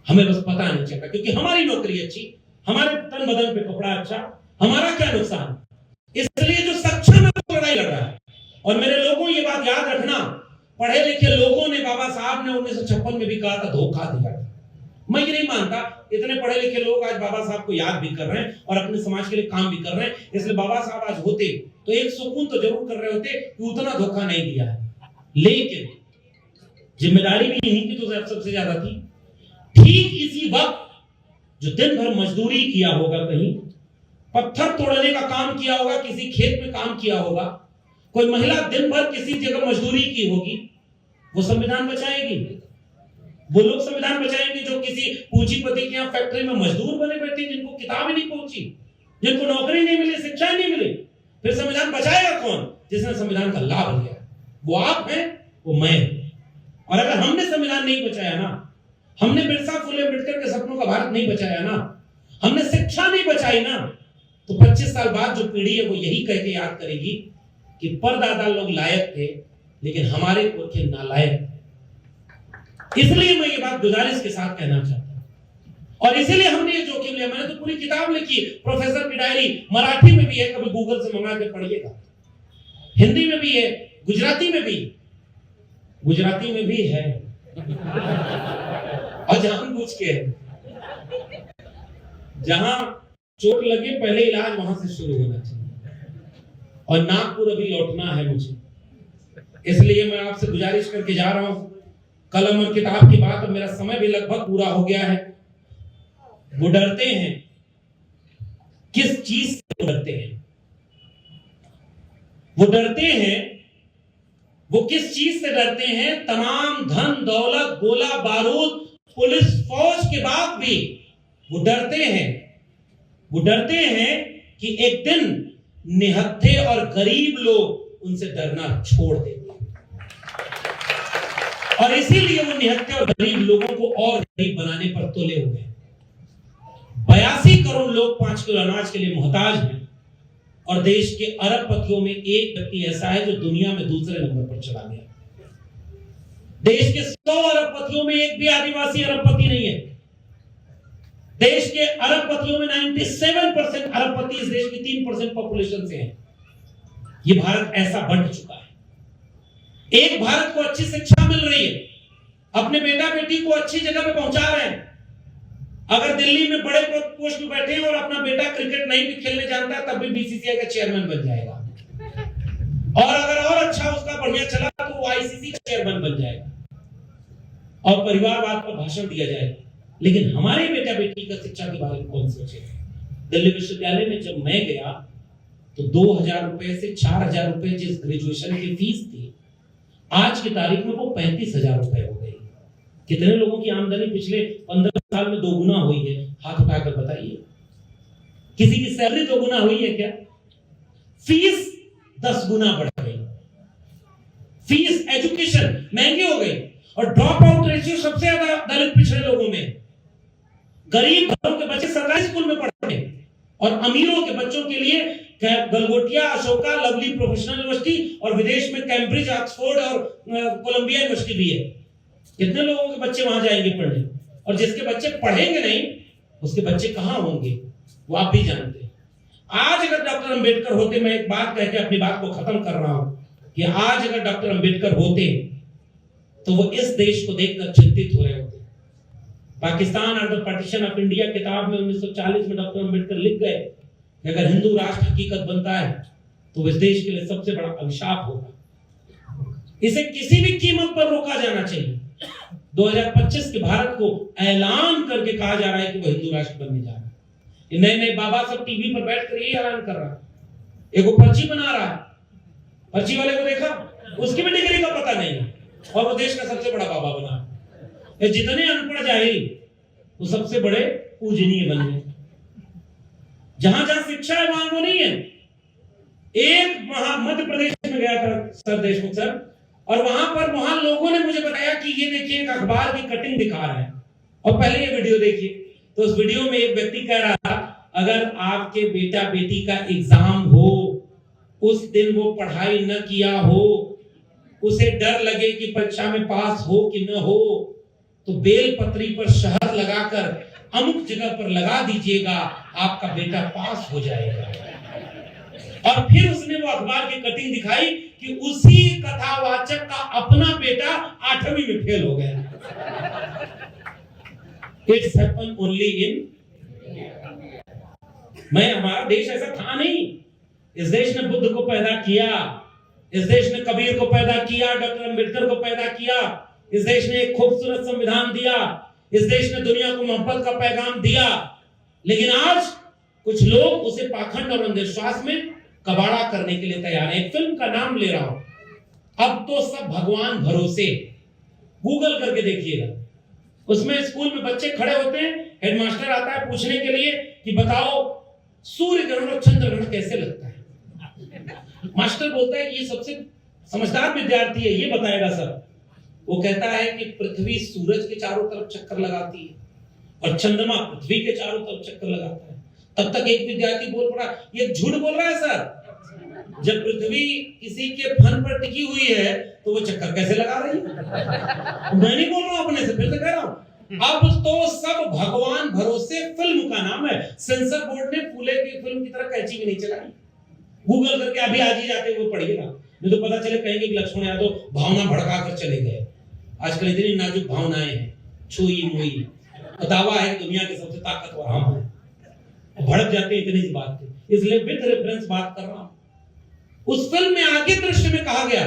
हमें बस पता नहीं चलता, क्योंकि हमारी नौकरी अच्छी, हमारे तन बदन पे कपड़ा अच्छा, हमारा क्या नुकसान। इसलिए जो सक्षम है वो लड़ाई लड़ रहा है। और मेरे लोगों, ये बात याद रखना, पढ़े लिखे लोगों ने, बाबा साहब ने 1956 में भी कहा था, धोखा दिया था। मैं ये नहीं मानता, इतने पढ़े लिखे लोग आज बाबा साहब को याद भी कर रहे हैं और अपने समाज के लिए काम भी कर रहे हैं। इसलिए बाबा साहब आज होते तो एक सुकून तो जरूर कर रहे होते कि उतना धोखा नहीं दिया है। लेकिन जिम्मेदारी भी इन्हीं की तो सबसे ज्यादा थी। ठीक इसी वक्त जो दिन भर मजदूरी किया होगा, कहीं पत्थर तोड़ने का काम किया होगा, किसी खेत में काम किया होगा, कोई महिला दिन भर किसी जगह मजदूरी की होगी, वो संविधान बचाएगी? वो लोग संविधान बचाएंगे जो किसी पूंजीपति के यहाँ फैक्ट्री में मजदूर बने बैठे, जिनको किताब ही नहीं पहुंची, जिनको नौकरी नहीं मिली, शिक्षा नहीं मिली। फिर संविधान बचाएगा कौन? जिसने संविधान का लाभ लिया। वो आप हैं, वो मैं। और अगर हमने संविधान नहीं बचाया ना, हमने बिरसा फुले अम्बेडकर के सपनों का भारत नहीं बचाया ना, हमने शिक्षा नहीं बचाई ना, तो 25 साल बाद जो पीढ़ी है वो यही कह के याद करेगी कि परदादा लोग लायक थे लेकिन हमारे पुरखे नालायक। इसलिए मैं ये बात गुजारिश के साथ कहना चाहता हूं और इसीलिए हमने ये जोखिम लिया। मैंने तो पूरी किताब लिखी, प्रोफेसर की डायरी, मराठी में भी है, कभी गूगल से मंगा के पढ़िएगा, हिंदी में भी है, गुजराती में भी है और जानबूझ के जहां चोट लगे पहले इलाज वहां से शुरू होना चाहिए। और नागपुर अभी लौटना है मुझे, इसलिए मैं आपसे गुजारिश करके जा रहा हूं। कलम और किताब की बात, मेरा समय भी लगभग पूरा हो गया है। वो डरते हैं, किस चीज से डरते हैं? वो किस चीज से डरते हैं? तमाम धन दौलत, गोला बारूद, पुलिस फौज के बाद भी वो डरते हैं कि एक दिन निहत्थे और गरीब लोग उनसे डरना छोड़ देंगे। और इसीलिए वो निहत्थे और गरीब लोगों को और गरीब बनाने पर तुले हुए हैं। 82 करोड़ लोग 5 किलो अनाज के लिए मोहताज हैं और देश के अरबपतियों में एक व्यक्ति ऐसा है जो दुनिया में दूसरे नंबर पर चला गया। देश के 100 अरबपतियों में एक भी आदिवासी अरबपति नहीं है। देश के अरबपतियों में 97% अरबपति इस देश की 3% पॉपुलेशन से हैं। ये भारत ऐसा बंट चुका है। एक भारत को अच्छी शिक्षा मिल रही है, अपने बेटा बेटी को अच्छी जगह पे पहुंचा रहे हैं। अगर दिल्ली में बड़े पोस्ट में बैठे हैं और अपना बेटा क्रिकेट नहीं भी खेलने जानता है तब भी बीसीसीआई का चेयरमैन बन जाएगा, और अगर और अच्छा उसका बढ़िया चला तो वो आईसीसी का चेयरमैन बन जाएगा और परिवारवाद पर भाषण दिया जाएगा। लेकिन हमारे बेटा बेटी का शिक्षा के बारे में कौन सोचेगा? दिल्ली विश्वविद्यालय में जब मैं गया तो 2,000 रुपए से 4,000 रुपए जिस ग्रेजुएशन की फीस थी, आज की तारीख में वो 35,000 रुपए हो गई। कितने लोगों की आमदनी पिछले 15 साल में 2 गुना हुई है? हाथ उठाकर बताइए। किसी की सैलरी 2 गुना हुई है क्या? फीस 10 गुना बढ़ गई। फीस, एजुकेशन महंगी हो गई और ड्रॉप आउट रेशियो सबसे ज्यादा दलित पिछड़े लोगों में। गरीब घरों के बच्चे सरकारी स्कूल में पढ़ते हैं और अमीरों के बच्चों के लिए Galgotia, Ashoka, lovely professional university और विदेश में कैम्ब्रिज, ऑक्सफोर्ड और कोलंबिया यूनिवर्सिटी भी है। कितने लोगों के बच्चे वहां जाएंगे पढ़ने? और जिसके बच्चे पढ़ेंगे नहीं, उसके बच्चे कहां होंगे वो आप भी जानते हैं। आज अगर डॉक्टर अंबेडकर होते, मैं एक बात कह के अपनी बात को खत्म कर रहा हूं कि आज अगर डॉक्टर अंबेडकर होते तो वो इस देश को देखकर चिंतित हो रहे होते। पाकिस्तान और द पार्टीशन ऑफ इंडिया किताब में 1940 में डॉक्टर अंबेडकर लिख गए कि अगर हिंदू राष्ट्र हकीकत बनता है तो वो इस देश के लिए सबसे बड़ा अभिशाप होगा। इसे किसी भी कीमत पर रोका जाना चाहिए। 2025 के भारत को ऐलान करके कहा जा रहा है कि वो हिंदू राष्ट्र बनने जा रहा है। ये नए नए बाबा सब टीवी पर बैठकर यही ऐलान कर रहा है। एक पर्ची बना रहा है, पर्ची वाले को देखा, उसकी भी डिग्री का पता नहीं है और वो देश का सबसे बड़ा बाबा बना। जितने अनपढ़ जाहिल वो सबसे बड़े पूजनीय बन गए। जहां जहां शिक्षा है वहां वो नहीं है। एक मध्य प्रदेश में गया था सर देशमुख सर, और वहां लोगों ने मुझे बताया कि ये देखिए एक अखबार की कटिंग दिखा रहा है और पहले ये वीडियो देखिए। तो उस वीडियो में एक व्यक्ति कह रहा था, अगर आपके बेटा बेटी का एग्जाम हो, उस दिन वो पढ़ाई न किया हो, उसे डर लगे कि परीक्षा में पास हो कि न हो, तो बेलपत्री पर शहद लगाकर अमुक जगह पर लगा दीजिएगा, आपका बेटा पास हो जाएगा। और फिर उसने वो अखबार की कटिंग दिखाई कि उसी कथावाचक का अपना बेटा 8वीं में फेल हो गया। It's happened only in मैं, हमारा देश ऐसा था नहीं। इस देश ने बुद्ध को पैदा किया, इस देश ने कबीर को पैदा किया, डॉक्टर अंबेडकर को पैदा किया, इस देश ने एक खूबसूरत संविधान दिया, इस देश ने दुनिया को मोहब्बत का पैगाम दिया। लेकिन आज कुछ लोग उसे पाखंड और अंधविश्वास में कबाड़ा करने के लिए तैयार है। एक फिल्म का नाम ले रहा हूं, अब तो सब भगवान भरोसे, गूगल करके देखिएगा। उसमें स्कूल में बच्चे खड़े होते हैं, हेडमास्टर आता है पूछने के लिए कि बताओ सूर्य ग्रहण और चंद्र ग्रहण कैसे लगता है। मास्टर बोलता है कि ये सबसे समझदार विद्यार्थी है, ये बताएगा सर। वो कहता है कि पृथ्वी सूरज के चारों तरफ चक्कर लगाती है और चंद्रमा पृथ्वी के चारों तरफ चक्कर लगाता है। तब तक एक विद्यार्थी बोल पड़ा, ये झूठ बोल रहा है सर, जब पृथ्वी किसी के फन पर टिकी हुई है तो वो चक्कर कैसे लगा रही है। मैं नहीं बोल रहा हूं अपने से, फिर से कह रहा हूं। अब तो सब भगवान भरोसे फिल्म का नाम है। सेंसर बोर्ड ने फूले की फिल्म की तरह कैची भी नहीं चलाई। गूगल करके अभी आज ही जाते हुए पढ़िएगा, नहीं तो पता चले कहेंगे कि लक्ष्मण यादव भावना भड़का कर चले गए। आजकल इतनी नाजुक भावनाएं हैं, छुई मुई, दावा है दुनिया के सबसे ताकतवर हम हैं, भड़क जाते हैं इतनी सी बात पे। इसलिए विद रेफरेंस बात कर रहा हूं। उस फिल्म में आगे दृश्य में कहा गया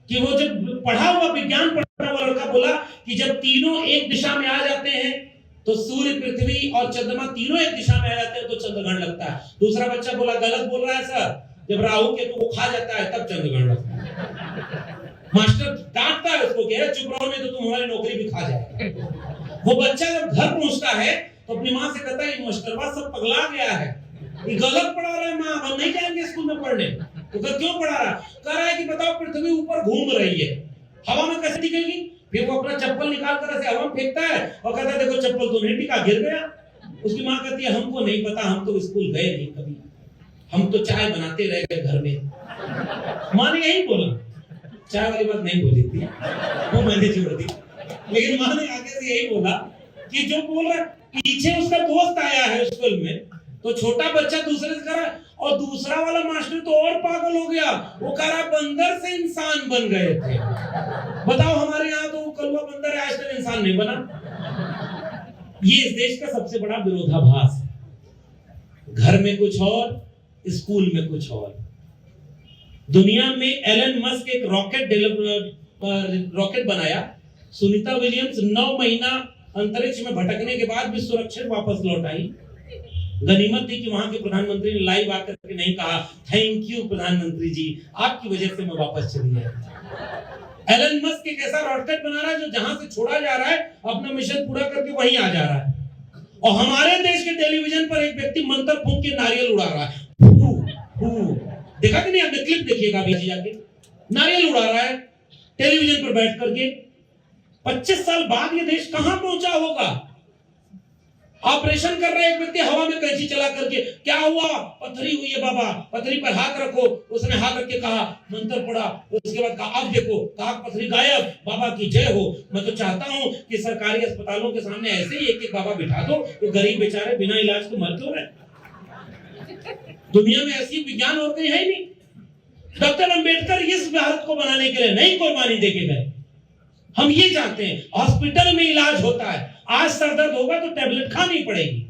कि वो जब पढ़ा हुआ विज्ञान पढ़ा हुआ लड़का बोला कि जब तीनों एक दिशा में आ जाते हैं तो सूर्य, पृथ्वी और चंद्रमा तीनों एक दिशा में आ जाते हैं तो चंद्रग्रहण लगता है। दूसरा बच्चा बोला गलत बोल रहा है सर, जब राहु केतु को खा जाता है तब चंद्रग्रहण लगता है। मास्टर डांटता है उसको कि चुप रहो नहीं तो तुम्हारी नौकरी भी खा जाएगा। वो बच्चा जब घर पहुंचता है तो अपनी माँ से कहता है मास्टरवा सब पगला गया है, ये गलत पढ़ा रहा है माँ, हम नहीं जाएंगे स्कूल में पढ़ने। तो क्यों पढ़ा रहा? कह रहा है कि बताओ पृथ्वी ऊपर घूम रही है, हवा में कैसे टिकेगी? फिर वो अपना चप्पल निकाल कर ऐसे हवा में फेंकता है और कहता है देखो चप्पल तो नहीं टिका, गिर गया। उसकी माँ कहती है हमको नहीं पता, हम तो स्कूल गए नहीं कभी, हम तो चाय बनाते रह गए घर में। माँ ने यही बोला, चाय वाली बात नहीं बोली थी, वो मैंने छोड़ दी, लेकिन माँ ने आगे से यही बोला कि जो बोल रहा पीछे उसका दोस्त आया है उस फिल्म में, तो छोटा बच्चा दूसरे से कह रहा और दूसरा वाला मास्टर तो और पागल हो गया, वो कह रहा बंदर से इंसान बन गए थे। बताओ हमारे यहाँ तो कलवा बंदर है, आज तक इंसान नहीं बना। ये इस देश का सबसे बड़ा विरोधाभास है। घर में कुछ और, स्कूल में कुछ और। दुनिया में एलन मस्क एक रॉकेट बनाया, सुनीता विलियम्स 9 महीना अंतरिक्ष में भटकने के बाद भी सुरक्षित वापस लौट आई। गनीमत थी कि वहां के प्रधानमंत्री ने लाइव आकर के नहीं कहा थैंक यू प्रधानमंत्री जी, आपकी वजह से मैं वापस चली आई। एलन मस्क एक ऐसा रॉकेट बना रहा है जो जहां से छोड़ा जा रहा है अपना मिशन पूरा करके वहीं आ जा रहा है, और हमारे देश के टेलीविजन पर एक व्यक्ति मंत्र फूंक के नारियल उड़ा रहा है। देखा कि नहीं आपने? क्लिप देखिएगा अभी जाके, नारियल उड़ा रहा है टेलीविजन पर बैठ करके। 25 साल बाद ये देश कहां पहुंचा होगा? ऑपरेशन कर रहा है एक व्यक्ति हवा में कैंची चला करके, क्या हुआ? पथरी हुई है बाबा, पथरी पर हाथ रखो। उसने हाथ रख के कहा, मंत्र पढ़ा, उसके बाद कहा अब देखो, कहा पथरी गायब, बाबा की जय हो। मैं तो चाहता हूं कि सरकारी अस्पतालों के सामने ऐसे ही एक एक बाबा बिठा दो, तो गरीब बेचारे बिना इलाज के मर क्यों रहे? दुनिया में ऐसी विज्ञान और कहीं है ही नहीं। डॉक्टर अंबेडकर इस भारत को बनाने के लिए नहीं कुर्बानी देके गए। हम ये चाहते हैं हॉस्पिटल में इलाज होता है, आज सर दर्द होगा तो टैबलेट खानी पड़ेगी,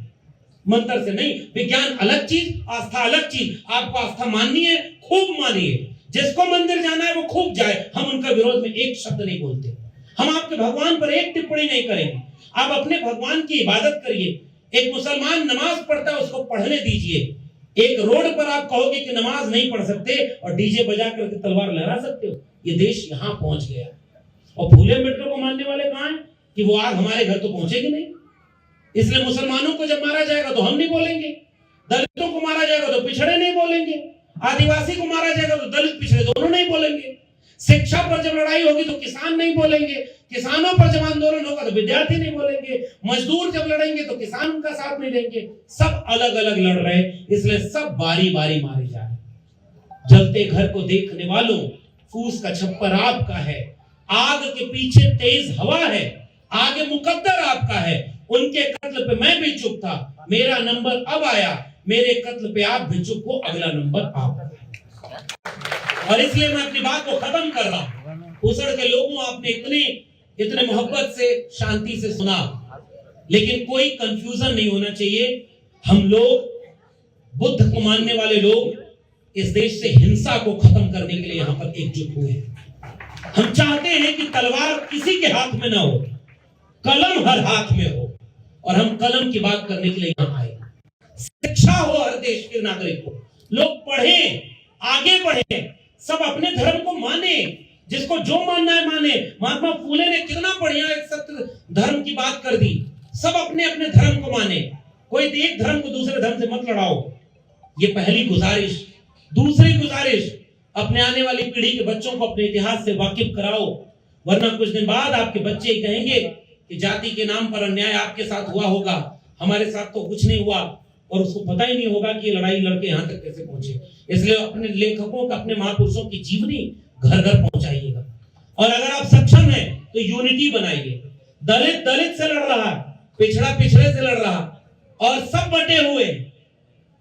मंत्र से नहीं। विज्ञान अलग चीज, आस्था अलग चीज। आपको आस्था माननी है, खूब मानिए, जिसको मंदिर जाना है वो खूब जाए। हम उनका विरोध में एक शब्द नहीं बोलते। हम आपके भगवान पर एक टिप्पणी नहीं करेंगे। आप अपने भगवान की इबादत करिए। एक मुसलमान नमाज पढ़ता है, उसको पढ़ने दीजिए। एक रोड पर आप कहोगे कि नमाज नहीं पढ़ सकते और डीजे बजा करके तलवार लहरा सकते हो? ये देश यहां पहुंच गया। और फूले अम्बेडकर को मानने वाले कहां हैं कि वो आग हमारे घर तो पहुंचेगी नहीं। इसलिए मुसलमानों को जब मारा जाएगा तो हम नहीं बोलेंगे, दलितों को मारा जाएगा तो पिछड़े नहीं बोलेंगे, आदिवासी को मारा जाएगा तो दलित पिछड़े दोनों नहीं बोलेंगे। शिक्षा पर जब लड़ाई होगी तो किसान नहीं बोलेंगे, किसानों पर जब आंदोलन होगा तो विद्यार्थी नहीं बोलेंगे, मजदूर जब लड़ेंगे तो किसान उनका साथ नहीं देंगे। सब अलग अलग लड़ रहे, इसलिए सब बारी बारी मारे जा रहे। जलते घर को देखने वालों, फूस का छप्पर आपका है, आग के पीछे तेज हवा है, आगे मुकद्दर आपका है। उनके कत्ल पे मैं भी चुप था, मेरा नंबर अब आया, मेरे कत्ल पे आप भी चुप हो, अगला नंबर आपका। और इसलिए मैं अपनी बात को खत्म कर रहा हूं। उसड़ के लोगों, आपने इतने मोहब्बत से, शांति से सुना, लेकिन कोई कंफ्यूजन नहीं होना चाहिए। हम लोग बुद्ध को मानने वाले लोग इस देश से हिंसा को खत्म करने के लिए यहां पर एकजुट हुए हैं। हम चाहते हैं कि तलवार किसी के हाथ में ना हो, कलम हर हाथ में हो, और हम कलम की बात करने के लिए यहां आए। शिक्षा हो हर देश के नागरिक को, लोग पढ़ें, आगे बढ़ें, सब अपने धर्म को माने, जिसको जो मानना है माने। महात्मा फूले ने कितना बढ़िया एक सत्य धर्म की बात कर दी। सब अपने अपने धर्म को माने, कोई एक धर्म को दूसरे धर्म से मत लड़ाओ। ये पहली गुजारिश। दूसरी गुजारिश, अपने आने वाली पीढ़ी के बच्चों को अपने इतिहास से वाकिफ कराओ, वरना कुछ दिन बाद आपके बच्चे ही कहेंगे कि जाति के नाम पर अन्याय आपके साथ हुआ होगा, हमारे साथ तो कुछ नहीं हुआ, और उसको पता ही नहीं होगा कि ये लड़ाई लड़के यहाँ तक कैसे पहुंचे। इसलिए अपने लेखकों का, अपने महापुरुषों की जीवनी घर घर पहुंचाइएगा। और अगर आप सक्षम हैं तो यूनिटी बनाइए। दलित दलित से लड़ रहा, पिछड़ा पिछड़े से लड़ रहा, और सब बटे हुए।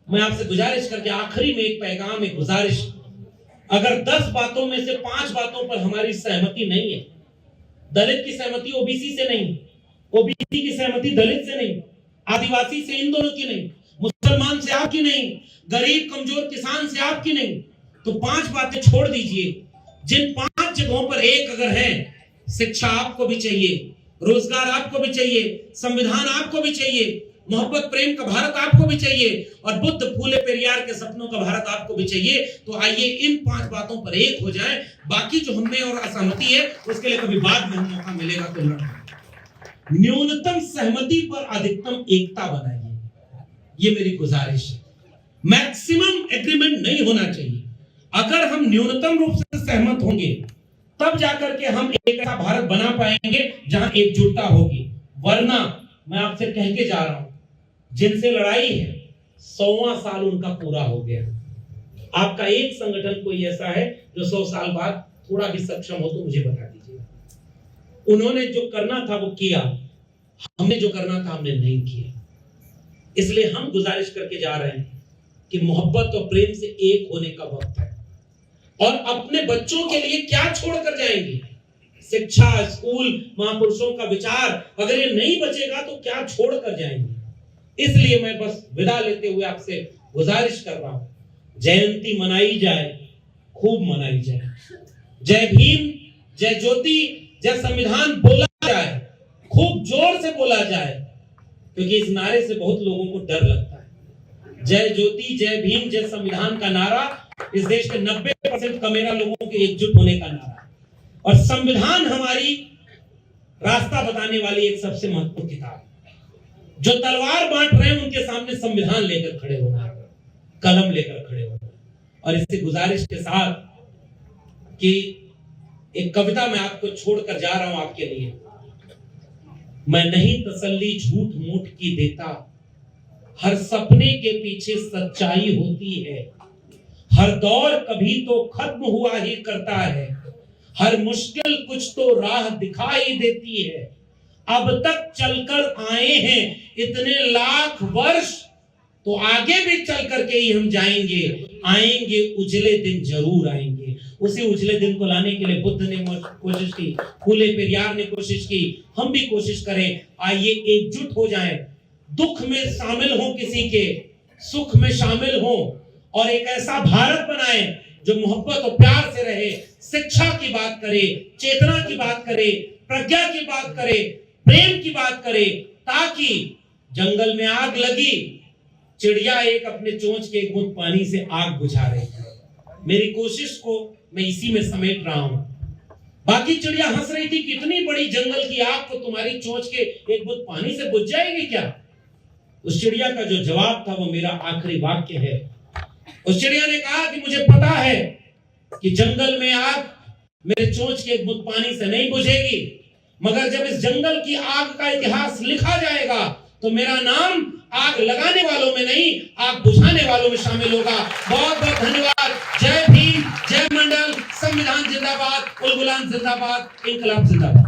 मैं आपसे गुजारिश करके आखिरी में एक पैगाम, एक गुजारिश, अगर 10 बातों में से 5 बातों पर हमारी सहमति नहीं है, दलित की सहमति ओबीसी से नहीं, ओबीसी की सहमति दलित से नहीं, आदिवासी से, इन दोनों की नहीं, मुसलमान से आपकी नहीं, गरीब कमजोर किसान से आपकी नहीं, तो 5 बातें छोड़ दीजिए। जिन 5 जगहों पर एक अगर है, शिक्षा आपको भी चाहिए, रोजगार आपको भी चाहिए, संविधान आपको भी चाहिए, मोहब्बत प्रेम का भारत आपको भी चाहिए, और बुद्ध फूले पेरियार के सपनों का भारत आपको भी चाहिए, तो आइए इन 5 बातों पर एक हो जाए। बाकी जो हमें और असहमति है उसके लिए कभी बाद में मौका मिलेगा तो लड़ेंगे। न्यूनतम सहमति पर अधिकतम एकता बनाइए, ये मेरी गुजारिश है। मैक्सिमम एग्रीमेंट नहीं होना चाहिए। अगर हम न्यूनतम रूप से सहमत होंगे तब जाकर के हम एक ऐसा भारत बना पाएंगे जहां एकजुटता होगी। वरना मैं आपसे कह के जा रहा हूं, जिनसे लड़ाई है 100वां साल उनका पूरा हो गया। आपका एक संगठन कोई ऐसा है जो 100 साल बाद थोड़ा भी सक्षम हो तो मुझे बता दीजिए। उन्होंने जो करना था वो किया, हमने जो करना था हमने नहीं किया। इसलिए हम गुजारिश करके जा रहे हैं कि मोहब्बत और प्रेम से एक होने का वक्त है। और अपने बच्चों के लिए क्या छोड़कर जाएंगे? शिक्षा, स्कूल, महापुरुषों का विचार, अगर ये नहीं बचेगा तो क्या छोड़कर जाएंगे? इसलिए मैं बस विदा लेते हुए आपसे गुजारिश कर रहा हूं, जयंती मनाई जाए, खूब मनाई जाए। जय भीम, जय ज्योति, जय संविधान बोला जाए, खूब जोर जोर से बोला जाए, क्योंकि इस नारे से बहुत लोगों को डर लगता है। जय ज्योति, जय भीम, जय संविधान का नारा इस देश के 90% कमेरा लोगों के एकजुट होने का नारा है। और संविधान हमारी रास्ता बताने वाली एक सबसे महत्वपूर्ण किताब है। जो तलवार बांट रहे हैं उनके सामने संविधान लेकर खड़े होना है, कलम लेकर खड़े होना है। और इसी गुजारिश के साथ कि एक कविता मैं आपको छोड़कर जा रहा हूं आपके लिए। मैं नहीं तसल्ली झूठ मूठ की देता, हर सपने के पीछे सच्चाई होती है। हर दौर कभी तो खत्म हुआ ही करता है, हर मुश्किल कुछ तो राह दिखाई देती है। अब तक चलकर आए हैं इतने लाख वर्ष, तो आगे भी चल करके ही हम जाएंगे। आएंगे उजले दिन, जरूर आएंगे। उसी उजले दिन को लाने के लिए बुद्ध ने कोशिश की, फूले पेरियार ने कोशिश की, हम भी कोशिश करें। आइए एकजुट हो जाएं, दुख में शामिल हो किसी के, सुख में शामिल हो, और एक ऐसा भारत बनाएं जो मोहब्बत और प्यार से रहे, शिक्षा की बात करे, चेतना की बात करे, प्रज्ञा की बात करे, प्रेम की बात करे, ताकि जंगल में आग लगी, चिड़िया एक अपने चोंच के एक बूंद पानी से आग बुझा रही है। मेरी कोशिश को मैं इसी में समेट रहा हूं। बाकी चिड़िया हंस रही थी, कितनी बड़ी जंगल की आग को तुम्हारी चोंच के एक बूंद पानी से बुझ जाएगी क्या? उस चिड़िया का जो जवाब था वो मेरा आखिरी वाक्य है। उस चिड़िया ने कहा कि मुझे पता है कि जंगल में आग मेरे चोंच के एक बूंद पानी से नहीं बुझेगी, मगर जब इस जंगल की आग का इतिहास लिखा जाएगा तो मेरा नाम आग लगाने वालों में नहीं, आग बुझाने वालों में शामिल होगा। बहुत बहुत धन्यवाद। जय भीम, जय मंडल, संविधान जिंदाबाद, उल गुलाम जिंदाबाद, इनकलाब जिंदाबाद।